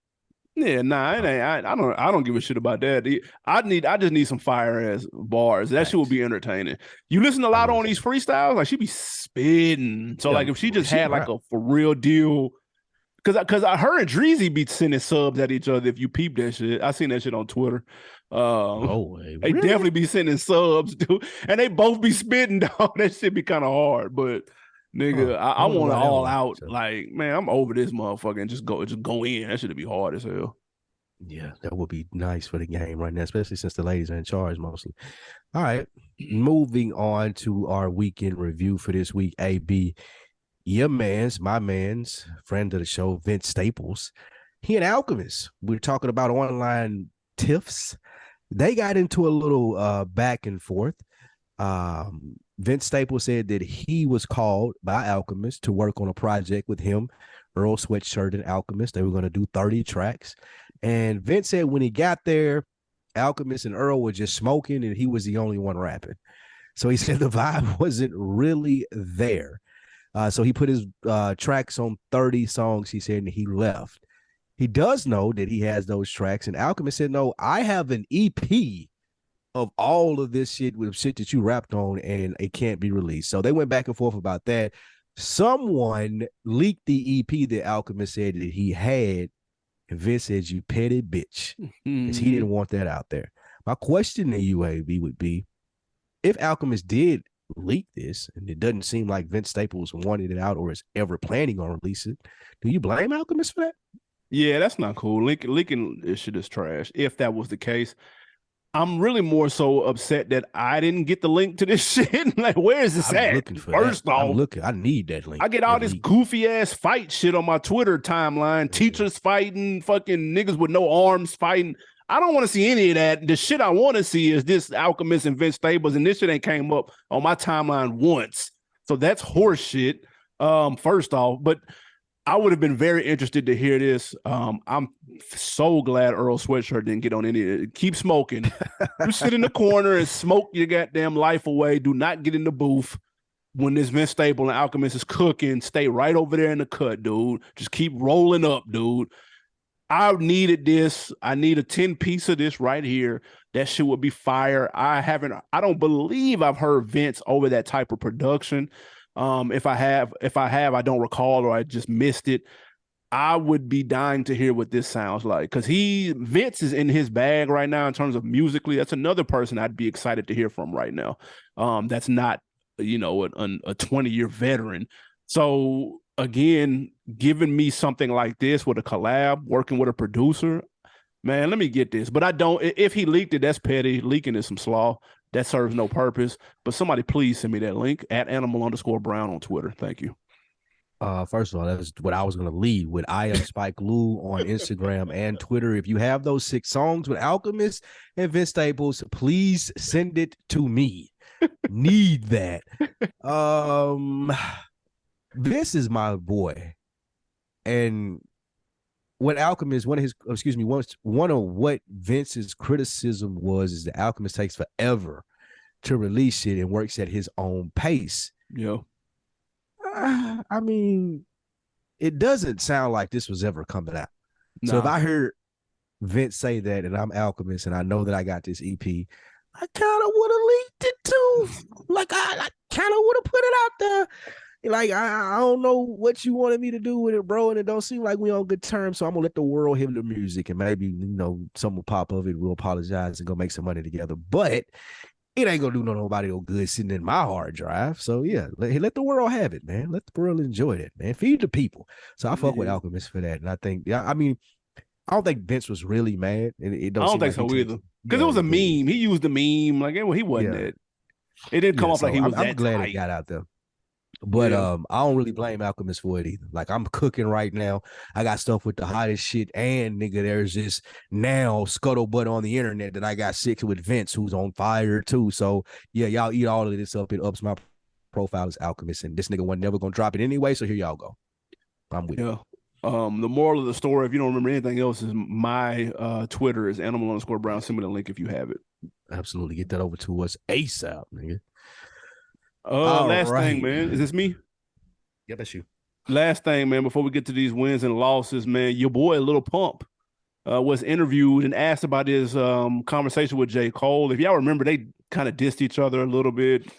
Yeah, nah, it ain't. I don't give a shit about that. I just need some fire ass bars. That shit will be entertaining. You listen to Latto on these freestyles, like she be spitting. So like if she just had like a for real deal, because her and Dreezy be sending subs at each other. If you peep that shit, I seen that shit on Twitter. They definitely be sending subs, dude, and they both be spitting. Dog, that shit be kind of hard, but. Nigga, I want it all out. Like, man, I'm over this motherfucker and just go in. That should be hard as hell. Yeah, that would be nice for the game right now, especially since the ladies are in charge mostly. All right, moving on to our weekend review for this week. AB, my man's friend of the show, Vince Staples. He and Alchemist. We're talking about online tiffs. They got into a little back and forth. Vince Staples said that he was called by Alchemist to work on a project with him, Earl Sweatshirt and Alchemist. They were going to do 30 tracks. And Vince said when he got there, Alchemist and Earl were just smoking and he was the only one rapping. So he said the vibe wasn't really there. So he put his tracks on 30 songs, he said, and he left. He does know that he has those tracks. And Alchemist said, no, I have an EP of all of this shit with shit that you rapped on and it can't be released. So they went back and forth about that. Someone leaked the EP that Alchemist said that he had, and Vince said, you petty bitch, because he didn't want that out there. My question to you, AB, would be, if Alchemist did leak this, and it doesn't seem like Vince Staples wanted it out or is ever planning on releasing it, do you blame Alchemist for that? Yeah, that's not cool. Leaking this shit is trash, if that was the case. I'm really more so upset that I didn't get the link to this shit. Like, where is this at? First off, I need that link. I get all this goofy ass fight shit on my Twitter timeline. Teachers fighting, fucking niggas with no arms fighting. I don't want to see any of that. The shit I want to see is this Alchemist and Vince Staples, and this shit ain't came up on my timeline once. So that's horse shit. First off, but I would have been very interested to hear this. I'm so glad Earl Sweatshirt didn't get on any of it. Keep smoking. You sit in the corner and smoke your goddamn life away. Do not get in the booth when this Vince Staples and Alchemist is cooking. Stay right over there in the cut, dude. Just keep rolling up, dude. I needed this. I need a 10-piece of this right here. That shit would be fire. I don't believe I've heard Vince over that type of production. If I have, I don't recall or I just missed it. I would be dying to hear what this sounds like because Vince is in his bag right now in terms of musically. That's another person I'd be excited to hear from right now. That's not, a 20-year veteran. So again, giving me something like this with a collab, working with a producer, man, let me get this. But I don't. If he leaked it, that's petty. Leaking is some slaw. That serves no purpose. But somebody please send me that link at @animal_brown on Twitter. Thank you. First of all, that's what I was going to lead with. I am Spike Lou on Instagram and Twitter. If you have those 6 songs with Alchemist and Vince Staples, please send it to me. Need that. This is my boy. And what Alchemist, one of what Vince's criticism was is that Alchemist takes forever to release shit and works at his own pace. Yeah. I mean, it doesn't sound like this was ever coming out. Nah. So if I heard Vince say that and I'm Alchemist and I know that I got this EP, I kind of would have leaked it too. Like I kind of would have put it out there. Like, I don't know what you wanted me to do with it, bro, and it don't seem like we on good terms, so I'm going to let the world hear the music, and maybe, something will pop of it, we'll apologize and go make some money together. But it ain't gonna do nobody no good sitting in my hard drive. So yeah, let the world have it, man. Let the world enjoy it, man. Feed the people. So I fuck with Alchemist for that. And I think, yeah, I mean, I don't think Vince was really mad. It I don't don't seem think like he so took, either. Because it yeah, was a but meme. He used the meme. Like he wasn't yeah, that. It didn't come yeah. off like So he was I'm that glad it tight. got out there. But Yeah. I don't really blame Alchemist for it either. Like I'm cooking right now. I got stuff with the hottest shit, and nigga, there's this now scuttlebutt on the internet that I got sick with Vince, who's on fire too. So yeah, y'all eat all of this up. It ups my profile as Alchemist, and this nigga was never gonna drop it anyway. So here y'all go. I'm with it. Yeah. The moral of the story, if you don't remember anything else, is my Twitter is animal_brown. Send me the link if you have it. Absolutely. Get that over to us ASAP, nigga. Last thing, man. Is this me? Yeah, that's you. Last thing, man, before we get to these wins and losses, man, your boy Lil Pump was interviewed and asked about his conversation with J. Cole. If y'all remember, they kind of dissed each other a little bit.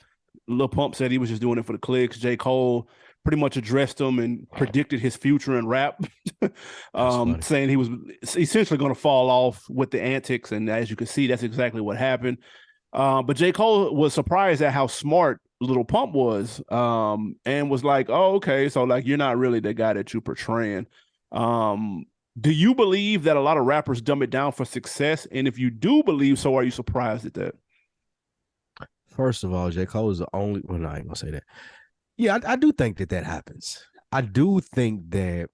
Lil Pump said he was just doing it for the clicks. J. Cole pretty much addressed him and predicted his future in rap, saying he was essentially going to fall off with the antics. And as you can see, that's exactly what happened. But J. Cole was surprised at how smart Lil Pump was, and was like, oh, okay, so like you're not really the guy that you're portraying. Do you believe that a lot of rappers dumb it down for success? And if you do believe so, are you surprised at that? First of all, J. Cole is the only, well, no, I ain't gonna say that. Yeah, I do think that happens. I do think that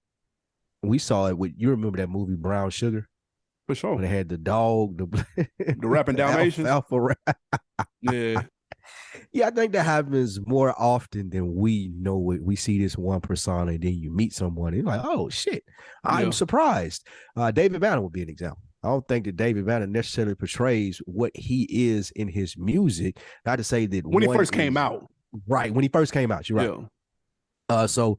we saw it with, you remember that movie Brown Sugar? For sure. When they had the dog, the rapping Dalmatians. Alpha rap. Yeah. Yeah, I think that happens more often than we know it. We see this one persona, and then you meet someone, and you're like, oh shit, I'm surprised. David Banner would be an example. I don't think that David Banner necessarily portrays what he is in his music. Not to say that when he first came out. Right, when he first came out, you're right. Yeah. So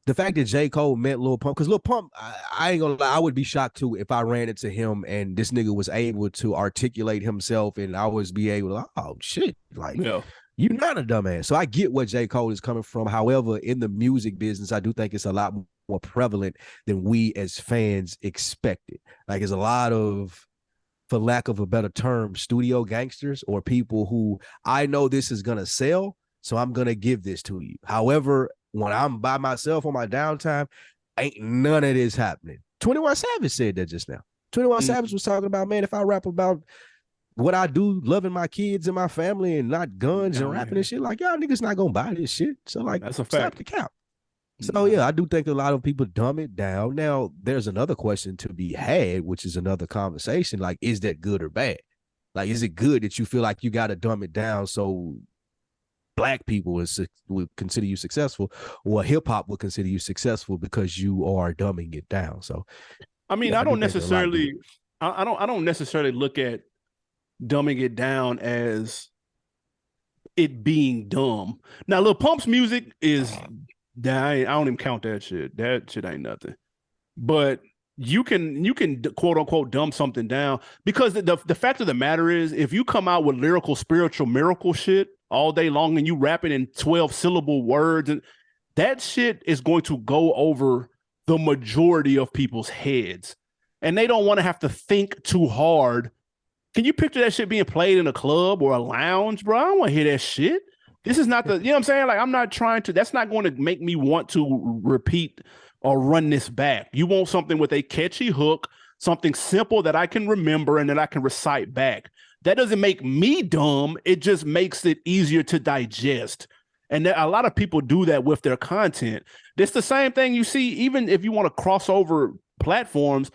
the fact that J. Cole met Lil Pump, because Lil Pump, I ain't gonna lie, I would be shocked too if I ran into him and this nigga was able to articulate himself and I was be able to, oh shit, like you're not a dumbass. So I get what J. Cole is coming from. However, in the music business, I do think it's a lot more prevalent than we as fans expected. Like there's a lot of, for lack of a better term, studio gangsters or people who I know this is gonna sell, so I'm gonna give this to you. However, when I'm by myself on my downtime, ain't none of this happening. 21 Savage said that just now. 21 Savage was talking about, man, if I rap about what I do, loving my kids and my family and not guns and rapping and shit, like, y'all niggas not gonna buy this shit. So, like, that's a fact. Stop the cap. So, yeah, I do think a lot of people dumb it down. Now, there's another question to be had, which is another conversation. Like, is that good or bad? Like, is it good that you feel like you got to dumb it down so Black people would consider you successful, or hip hop would consider you successful because you are dumbing it down? So, I mean, I don't necessarily look at dumbing it down as it being dumb. Now, Lil Pump's music is, I don't even count that shit. That shit ain't nothing. But you can quote unquote dumb something down, because the fact of the matter is, if you come out with lyrical, spiritual, miracle shit all day long and you rapping in 12-syllable words, and that shit is going to go over the majority of people's heads, and they don't want to have to think too hard. Can you picture that shit being played in a club or a lounge, bro? I don't want to hear that shit. This is not the, you know what I'm saying? Like, I'm not trying to, that's not going to make me want to repeat or run this back. You want something with a catchy hook, something simple that I can remember and that I can recite back. That doesn't make me dumb. It just makes it easier to digest. And a lot of people do that with their content. It's the same thing you see, even if you want to cross over platforms,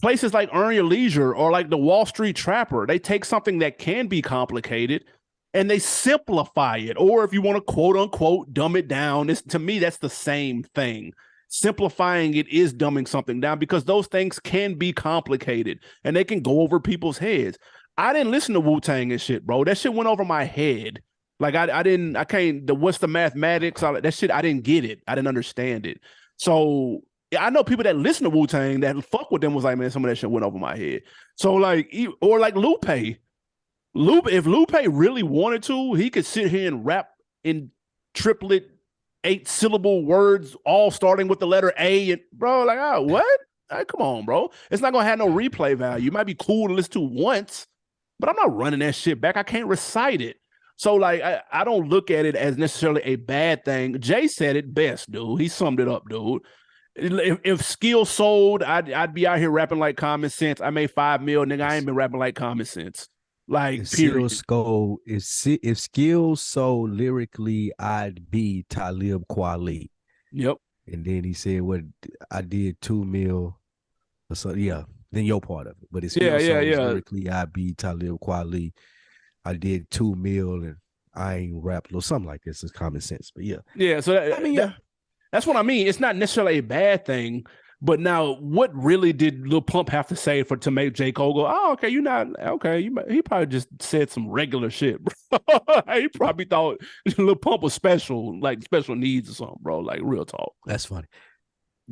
places like Earn Your Leisure or like the Wall Street Trapper, they take something that can be complicated and they simplify it. Or if you want to quote unquote dumb it down, to me, that's the same thing. Simplifying it is dumbing something down, because those things can be complicated and they can go over people's heads. I didn't listen to Wu-Tang and shit, bro. That shit went over my head. Like what's the mathematics? That shit, I didn't get it. I didn't understand it. So I know people that listen to Wu-Tang that fuck with them was like, man, some of that shit went over my head. So like, or like Lupe. If Lupe really wanted to, he could sit here and rap in triplet 8-syllable words, all starting with the letter A. And bro, like, what? Come on, bro. It's not gonna have no replay value. It might be cool to listen to once, but I'm not running that shit back. I can't recite it. So like I don't look at it as necessarily a bad thing. Jay said it best, dude. He summed it up, dude. If skill sold, I'd be out here rapping like Common Sense. I made 5 mil, nigga. I ain't been rapping like Common Sense. Like, period. If skills sold lyrically, I'd be Talib Kweli. Yep. And then he said, "What I did 2 mil." So yeah, then your part of it. But it's lyrically, I'd be Talib Kweli. I did 2 mil and I ain't rap or something like this. It's Common Sense. But yeah. Yeah. So that's what I mean. It's not necessarily a bad thing. But now, what really did Lil Pump have to say to make J. Cole go, oh, okay, you're not, okay. He probably just said some regular shit, bro. He probably thought Lil Pump was special, like special needs or something, bro. Like, real talk. That's funny.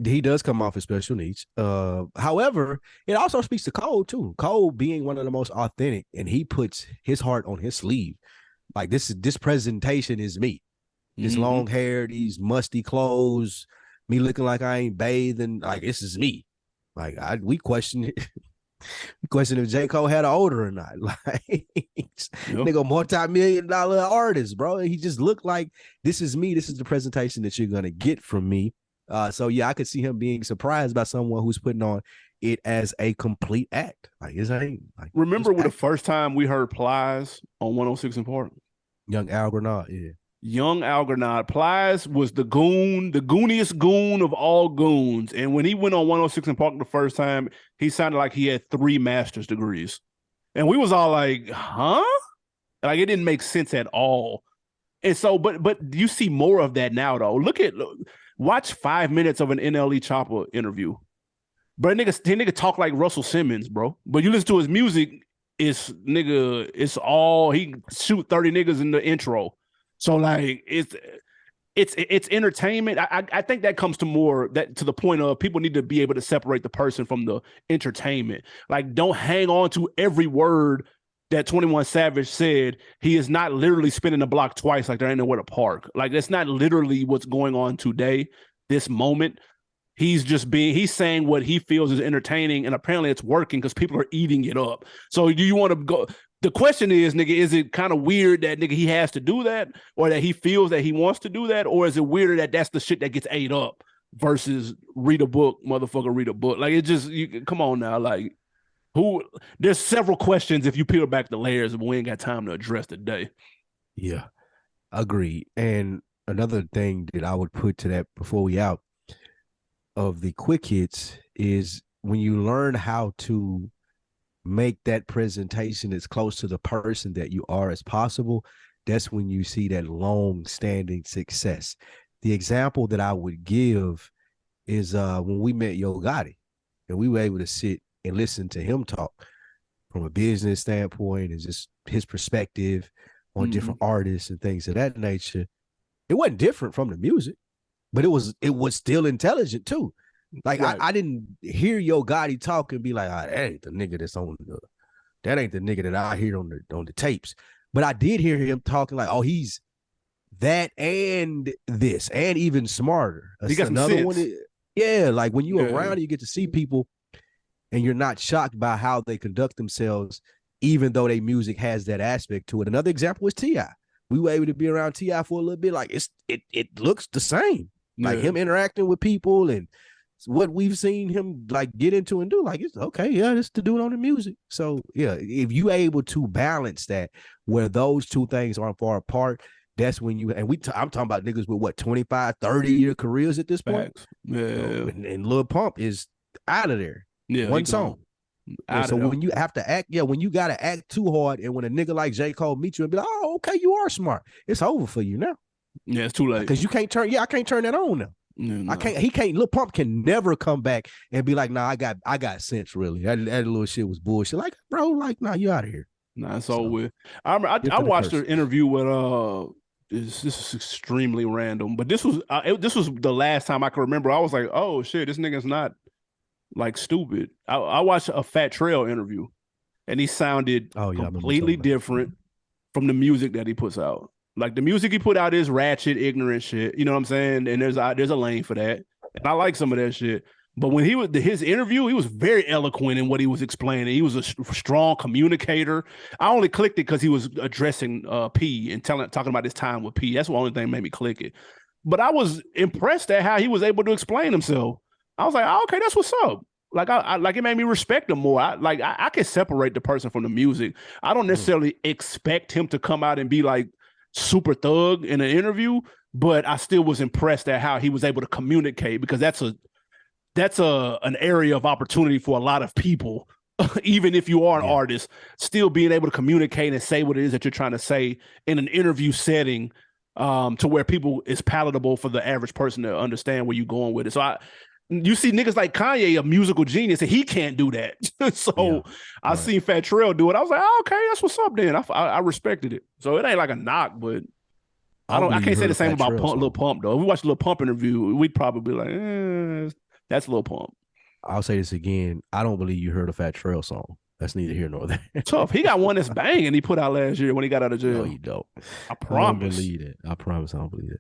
He does come off as special needs. However, it also speaks to Cole, too. Cole being one of the most authentic, and he puts his heart on his sleeve. Like, this presentation is me. This long hair, these musty clothes, me looking like I ain't bathing, like this is me. Like we question it. We question if J. Cole had an odor or not. Like nigga, multi-million-dollar artist, bro. He just looked like this is me. This is the presentation that you're gonna get from me. So yeah, I could see him being surprised by someone who's putting on it as a complete act. Like it's ain't like remember when the first time we heard Plies on 106 in Park? Young Al Grenard, yeah. Young Al Grenard. Plies was the gooniest goon of all goons. And when he went on 106 in Park the first time, he sounded like he had 3 master's degrees. And we was all like, huh? Like it didn't make sense at all. And so, but you see more of that now, though. Watch 5 minutes of an NLE Chopper interview. Bro, nigga talk like Russell Simmons, bro. But you listen to his music, it's all, he shoot 30 niggas in the intro. So like it's entertainment. I think that comes to the point of people need to be able to separate the person from the entertainment. Like don't hang on to every word that 21 Savage said. He is not literally spinning the block twice like there ain't nowhere to park. Like that's not literally what's going on today, this moment. He's saying what he feels is entertaining, and apparently it's working because people are eating it up. So do you want to go? The question is, nigga, is it kind of weird that nigga he has to do that, or that he feels that he wants to do that, or is it weirder that that's the shit that gets ate up versus read a book, motherfucker, read a book? Like it just, come on now, like there's several questions if you peel back the layers, but we ain't got time to address today. Yeah, agreed. And another thing that I would put to that before we out of the quick hits is when you learn how to make that presentation as close to the person that you are as possible, that's when you see that long-standing success. The example that I would give is when we met Yo Gotti, and we were able to sit and listen to him talk from a business standpoint and just his perspective on different artists and things of that nature. It wasn't different from the music, but it was still intelligent too. Like right. I didn't hear Yo Gotti talk and be like, that ain't the nigga that ain't the nigga that I hear on the tapes. But I did hear him talking like, oh, he's that and this and even smarter. He got another sense. One. Yeah, like when you're around, you get to see people and you're not shocked by how they conduct themselves, even though their music has that aspect to it. Another example is T.I. We were able to be around T.I. for a little bit. Like it looks the same. Like him interacting with people and what we've seen him like get into and do, like it's okay, yeah, this the dude on the music. So yeah, if you able to balance that where those two things aren't far apart, that's when you I'm talking about niggas with what 25, 30-year careers at this point. Yeah, and Lil Pump is out of there. Yeah, one song. So when you have to act, when you gotta act too hard, and when a nigga like J. Cole meets you and be like, oh, okay, you are smart, it's over for you now. Yeah, it's too late because you can't turn. Yeah, I can't turn that on now. No. I can't. He can't. Lil Pump can never come back and be like, "Nah, I got sense. Really, that little shit was bullshit." Like, bro, like, nah, you out of here. Nah, it's all with. I watched an interview with This is extremely random, but this was the last time I can remember. I was like, "Oh shit, this nigga's not like stupid." I watched a Fat Trail interview, and he sounded completely different from the music that he puts out. Like the music he put out is ratchet, ignorant shit. You know what I'm saying? And there's a lane for that. And I like some of that shit. But when his interview, he was very eloquent in what he was explaining. He was a strong communicator. I only clicked it because he was addressing P and talking about his time with P. That's the only thing that made me click it. But I was impressed at how he was able to explain himself. I was like, oh, okay, that's what's up. Like I like it made me respect him more. I can separate the person from the music. I don't necessarily expect him to come out and be like super thug in an interview, but I still was impressed at how he was able to communicate, because that's an area of opportunity for a lot of people. Even if you are an artist, still being able to communicate and say what it is that you're trying to say in an interview setting, to where people is palatable for the average person to understand where you're going with it. So you see niggas like Kanye, a musical genius, and he can't do that. So I seen Fat Trell do it. I was like, oh, okay, that's what's up then. I respected it. So it ain't like a knock, but I can't say the same about Lil Pump though. If we watched Lil Pump interview, we'd probably be like, that's Lil Pump. I'll say this again. I don't believe you heard a Fat Trell song. That's neither here nor there. Tough. He got one that's banging he put out last year when he got out of jail. No, you don't. I promise. I don't believe it. I promise I don't believe it.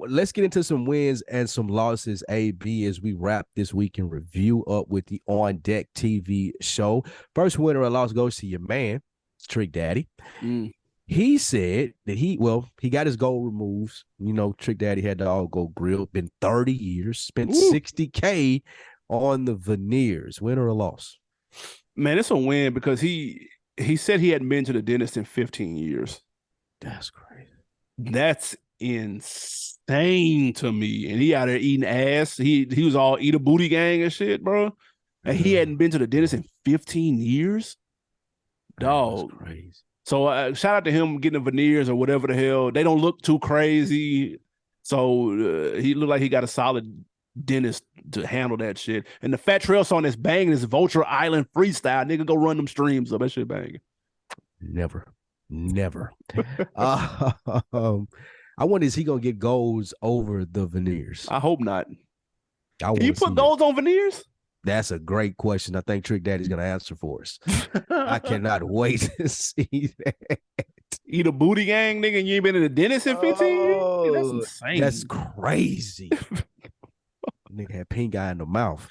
Let's get into some wins and some losses, AB, as we wrap this week in review up with the On Deck TV show. First winner or loss goes to your man, Trick Daddy. He said that he got his gold removed. You know, Trick Daddy had the all gold grill. Been 30 years, spent $60K on the veneers. Win or a loss? Man, it's a win, because he said he hadn't been to the dentist in 15 years. That's crazy. That's insane to me. And he out there eating ass. He was all eat a booty gang and shit, bro. And he hadn't been to the dentist in 15 years. Dog. That's crazy. So shout out to him getting the veneers or whatever the hell. They don't look too crazy. So he looked like he got a solid dentist to handle that shit. And the Fat Trell song that's banging is Vulture Island Freestyle. Nigga, go run them streams up. That shit banging. Never. I wonder, is he gonna get golds over the veneers? I hope not. Can you put golds on veneers? That's a great question. I think Trick Daddy's gonna answer for us. I cannot wait to see that. Eat a booty gang, nigga, and you ain't been in the dentist in 15 years? That's insane. That's crazy. Nigga had pink eye in the mouth.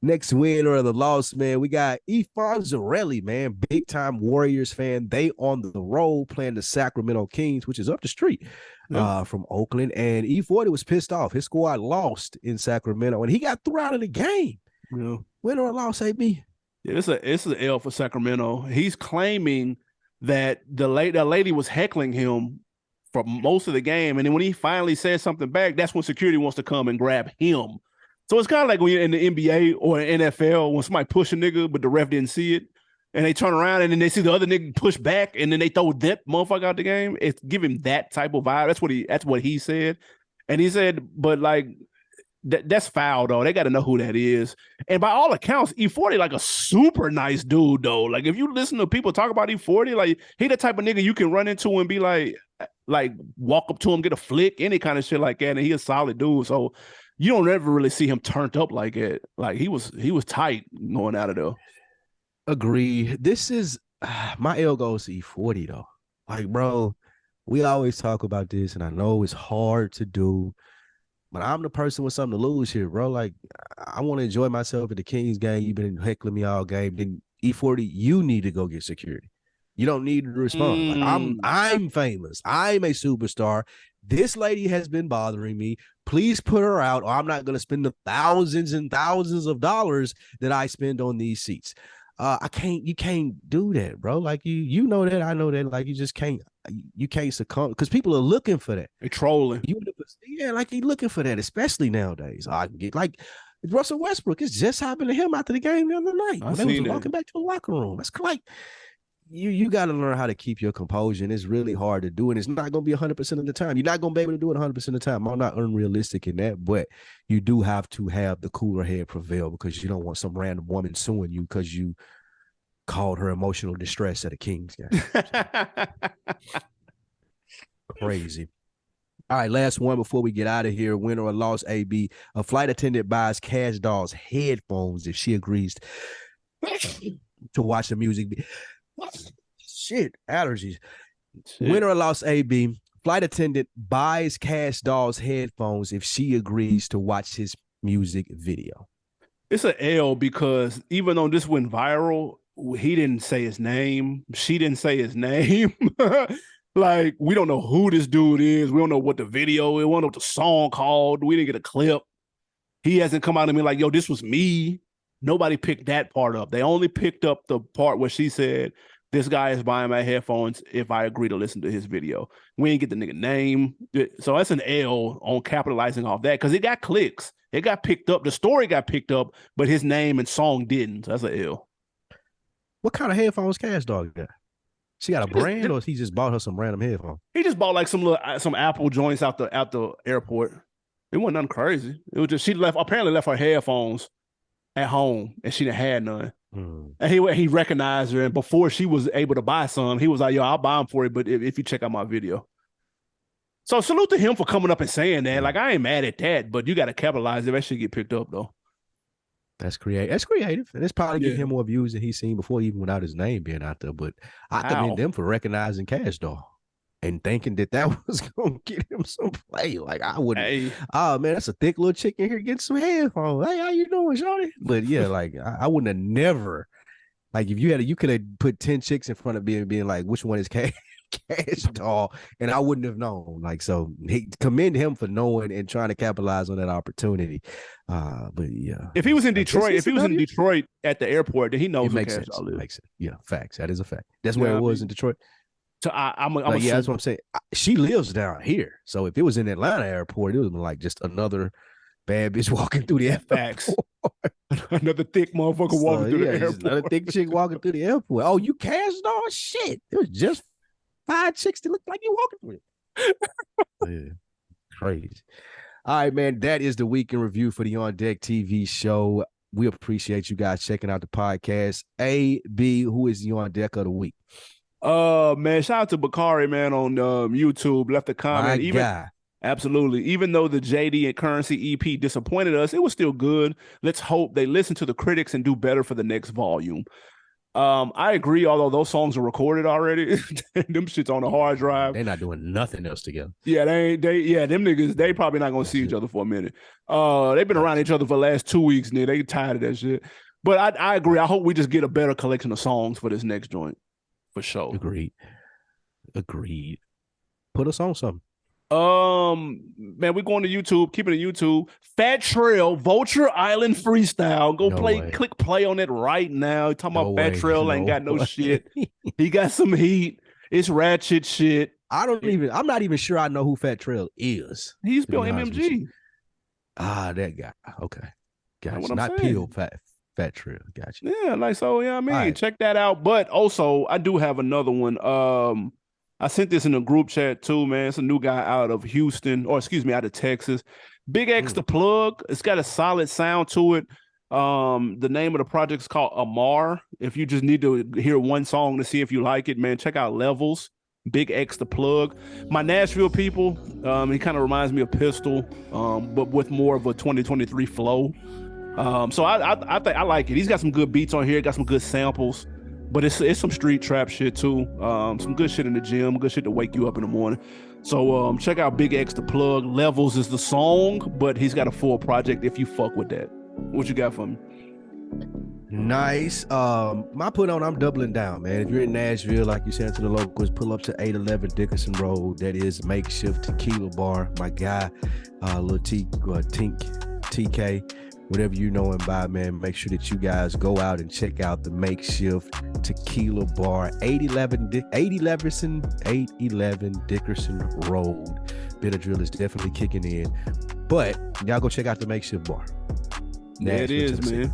Next win or the loss, man, we got Fonzarelli, man, big time Warriors fan. They on the road playing the Sacramento Kings, which is up the street from Oakland. And E40 was pissed off. His squad lost in Sacramento, and he got thrown out of the game. Yeah. Win or a loss, AB? Yeah, it's an L for Sacramento. He's claiming that the lady was heckling him for most of the game, and then when he finally says something back, that's when security wants to come and grab him. So it's kind of like when you're in the NBA or NFL, when somebody push a nigga, but the ref didn't see it, and they turn around and then they see the other nigga push back, and then they throw that motherfucker out the game. It's giving that type of vibe. That's what he said. And he said, but like that's foul though. They got to know who that is. And by all accounts, E40 like a super nice dude though. Like if you listen to people talk about E40, like he the type of nigga you can run into and be like walk up to him, get a flick, any kind of shit like that. And he a solid dude. So you don't ever really see him turned up like it. Like he was tight going out of there. Agree. This is my L goes to E40 though. Like, bro, we always talk about this, and I know it's hard to do, but I'm the person with something to lose here, bro. Like, I want to enjoy myself at the Kings game. You've been heckling me all game. Then E40, you need to go get security. You don't need to respond. Like, I'm famous. I'm a superstar. This lady has been bothering me. Please put her out, or I'm not going to spend the thousands and thousands of dollars that I spend on these seats. You can't do that, bro. Like you know that, I know that. Like you can't succumb, because people are looking for that. They're trolling. Like you're looking for that, especially nowadays. I can get like Russell Westbrook. It's just happened to him after the game the other night. When they was walking back to the locker room. That's like you got to learn how to keep your composure, and it's really hard to do, and it's not going to be 100% of the time. You're not going to be able to do it 100% of the time. I'm not unrealistic in that, but you do have to have the cooler head prevail, because you don't want some random woman suing you because you called her emotional distress at a Kings game. Crazy. All right, last one before we get out of here. Win or a loss, AB. A flight attendant buys Cash Doll's headphones if she agrees to watch the music. Shit, allergies. Win or a loss, AB. Flight attendant buys Cash Doll's headphones if she agrees to watch his music video. It's an L because even though this went viral, he didn't say his name. She didn't say his name. Like, we don't know who this dude is. We don't know what the video is. We don't know what the song called. We didn't get a clip. He hasn't come out and been like, yo, this was me. Nobody picked that part up. They only picked up the part where she said, this guy is buying my headphones if I agree to listen to his video. We ain't get the nigga name. So that's an L on capitalizing off that because it got clicks. It got picked up. The story got picked up, but his name and song didn't. So that's an L. What kind of headphones Cash Dog got? She got a brand, or he just bought her some random headphones? He just bought like some Apple joints out the airport. It wasn't nothing crazy. It was just she apparently left her headphones at home and she didn't have none. And he recognized her, and before she was able to buy some, he was like, yo, I'll buy them for you, but if you check out my video. So salute to him for coming up and saying that. Like, I ain't mad at that, but you got to capitalize it. That shit get picked up, though. That's creative. That's creative. And it's probably getting him more views than he's seen before, even without his name being out there. But I commend them for recognizing Cash Doll and thinking that was going to get him some play. Like, I wouldn't. Hey. Oh, man, that's a thick little chick in here getting some headphones. Hey, how you doing, shorty? But, yeah, like, I wouldn't have never. Like, if you could have put 10 chicks in front of me and being like, which one is Cash Doll? And I wouldn't have known. Like, so he commend him for knowing and trying to capitalize on that opportunity. But yeah, if he was in Detroit, at the airport, then he knows who Cash Doll is. Makes it. Yeah, facts. That is a fact. That's where it was in Detroit. So I'm that's what I'm saying. She lives down here. So if it was in Atlanta airport, it was like just another bad bitch walking through the facts. Another thick motherfucker walking through the airport. Another thick chick walking through the airport. Oh, you Cash Doll? Shit. It was just 5 chicks that looked like you walking through it. Yeah. Crazy. All right, man. That is the week in review for the On Deck TV show. We appreciate you guys checking out the podcast. AB, who is the On Deck of the week? Man, shout out to Bakari, man, on YouTube. Left a comment. My guy. Absolutely. Even though the JD and Currency EP disappointed us, it was still good. Let's hope they listen to the critics and do better for the next volume. I agree, although those songs are recorded already. Them shit's on a hard drive. They're not doing nothing else together. Yeah, them niggas, they probably not gonna see each other for a minute. They've been around each other for the last 2 weeks, nigga. They tired of that shit. But I agree. I hope we just get a better collection of songs for this next joint. For sure. Agreed. Put us on something. Man, we're going to YouTube, keeping it YouTube. Fat Trail, Vulture Island Freestyle. Click play on it right now. Talking about Fat Trail ain't got no shit. He got some heat. It's ratchet shit. I'm not even sure I know who Fat Trail is. He's on MMG. That guy. Okay. Gotcha. Not Peel Fat Trail. Gotcha. Yeah, like so, yeah, I mean, right. Check that out. But also, I do have another one. I sent this in a group chat too, man. It's a new guy out of out of Texas. Big X the Plug. It's got a solid sound to it. The name of the project is called Amar. If you just need to hear one song to see if you like it, man, check out Levels. Big X the Plug. My Nashville people, he kind of reminds me of Pistol, but with more of a 2023 flow. So I think I like it. He's got some good beats on here, got some good samples. But it's some street trap shit too. Some good shit in the gym, good shit to wake you up in the morning. So check out Big X the Plug. Levels is the song, but he's got a full project if you fuck with that. What you got for me? Nice. My put on, I'm doubling down, man. If you're in Nashville, like you said, to the locals, pull up to 811 Dickerson Road. That is Makeshift Tequila Bar. My guy, Lil TK. Whatever you know him by, man, make sure that you guys go out and check out the Makeshift Tequila Bar, 811 Dickerson Road. Benadryl is definitely kicking in, but y'all go check out the Makeshift Bar. Yeah, it is, man.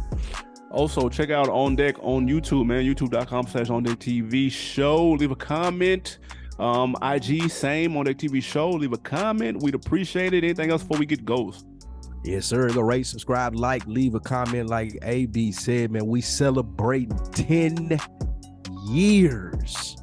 Also, check out On Deck on YouTube, man. YouTube.com/On Deck TV show. Leave a comment. IG, same On Deck TV show. Leave a comment. We'd appreciate it. Anything else before we get goes? Yes, sir. Go rate, subscribe, like, leave a comment. Like AB said, man, we celebrating 10 years.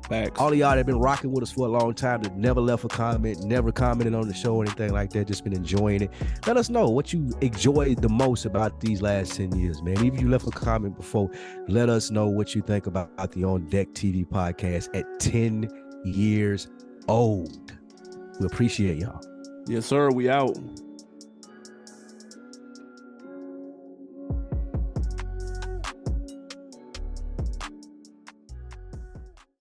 Facts. All of y'all that have been rocking with us for a long time, that never left a comment, never commented on the show or anything like that, just been enjoying it. Let us know what you enjoyed the most about these last 10 years, man. Even if you left a comment before, let us know what you think about the On Deck TV podcast at 10 years old. We appreciate y'all. Yes, sir. We out.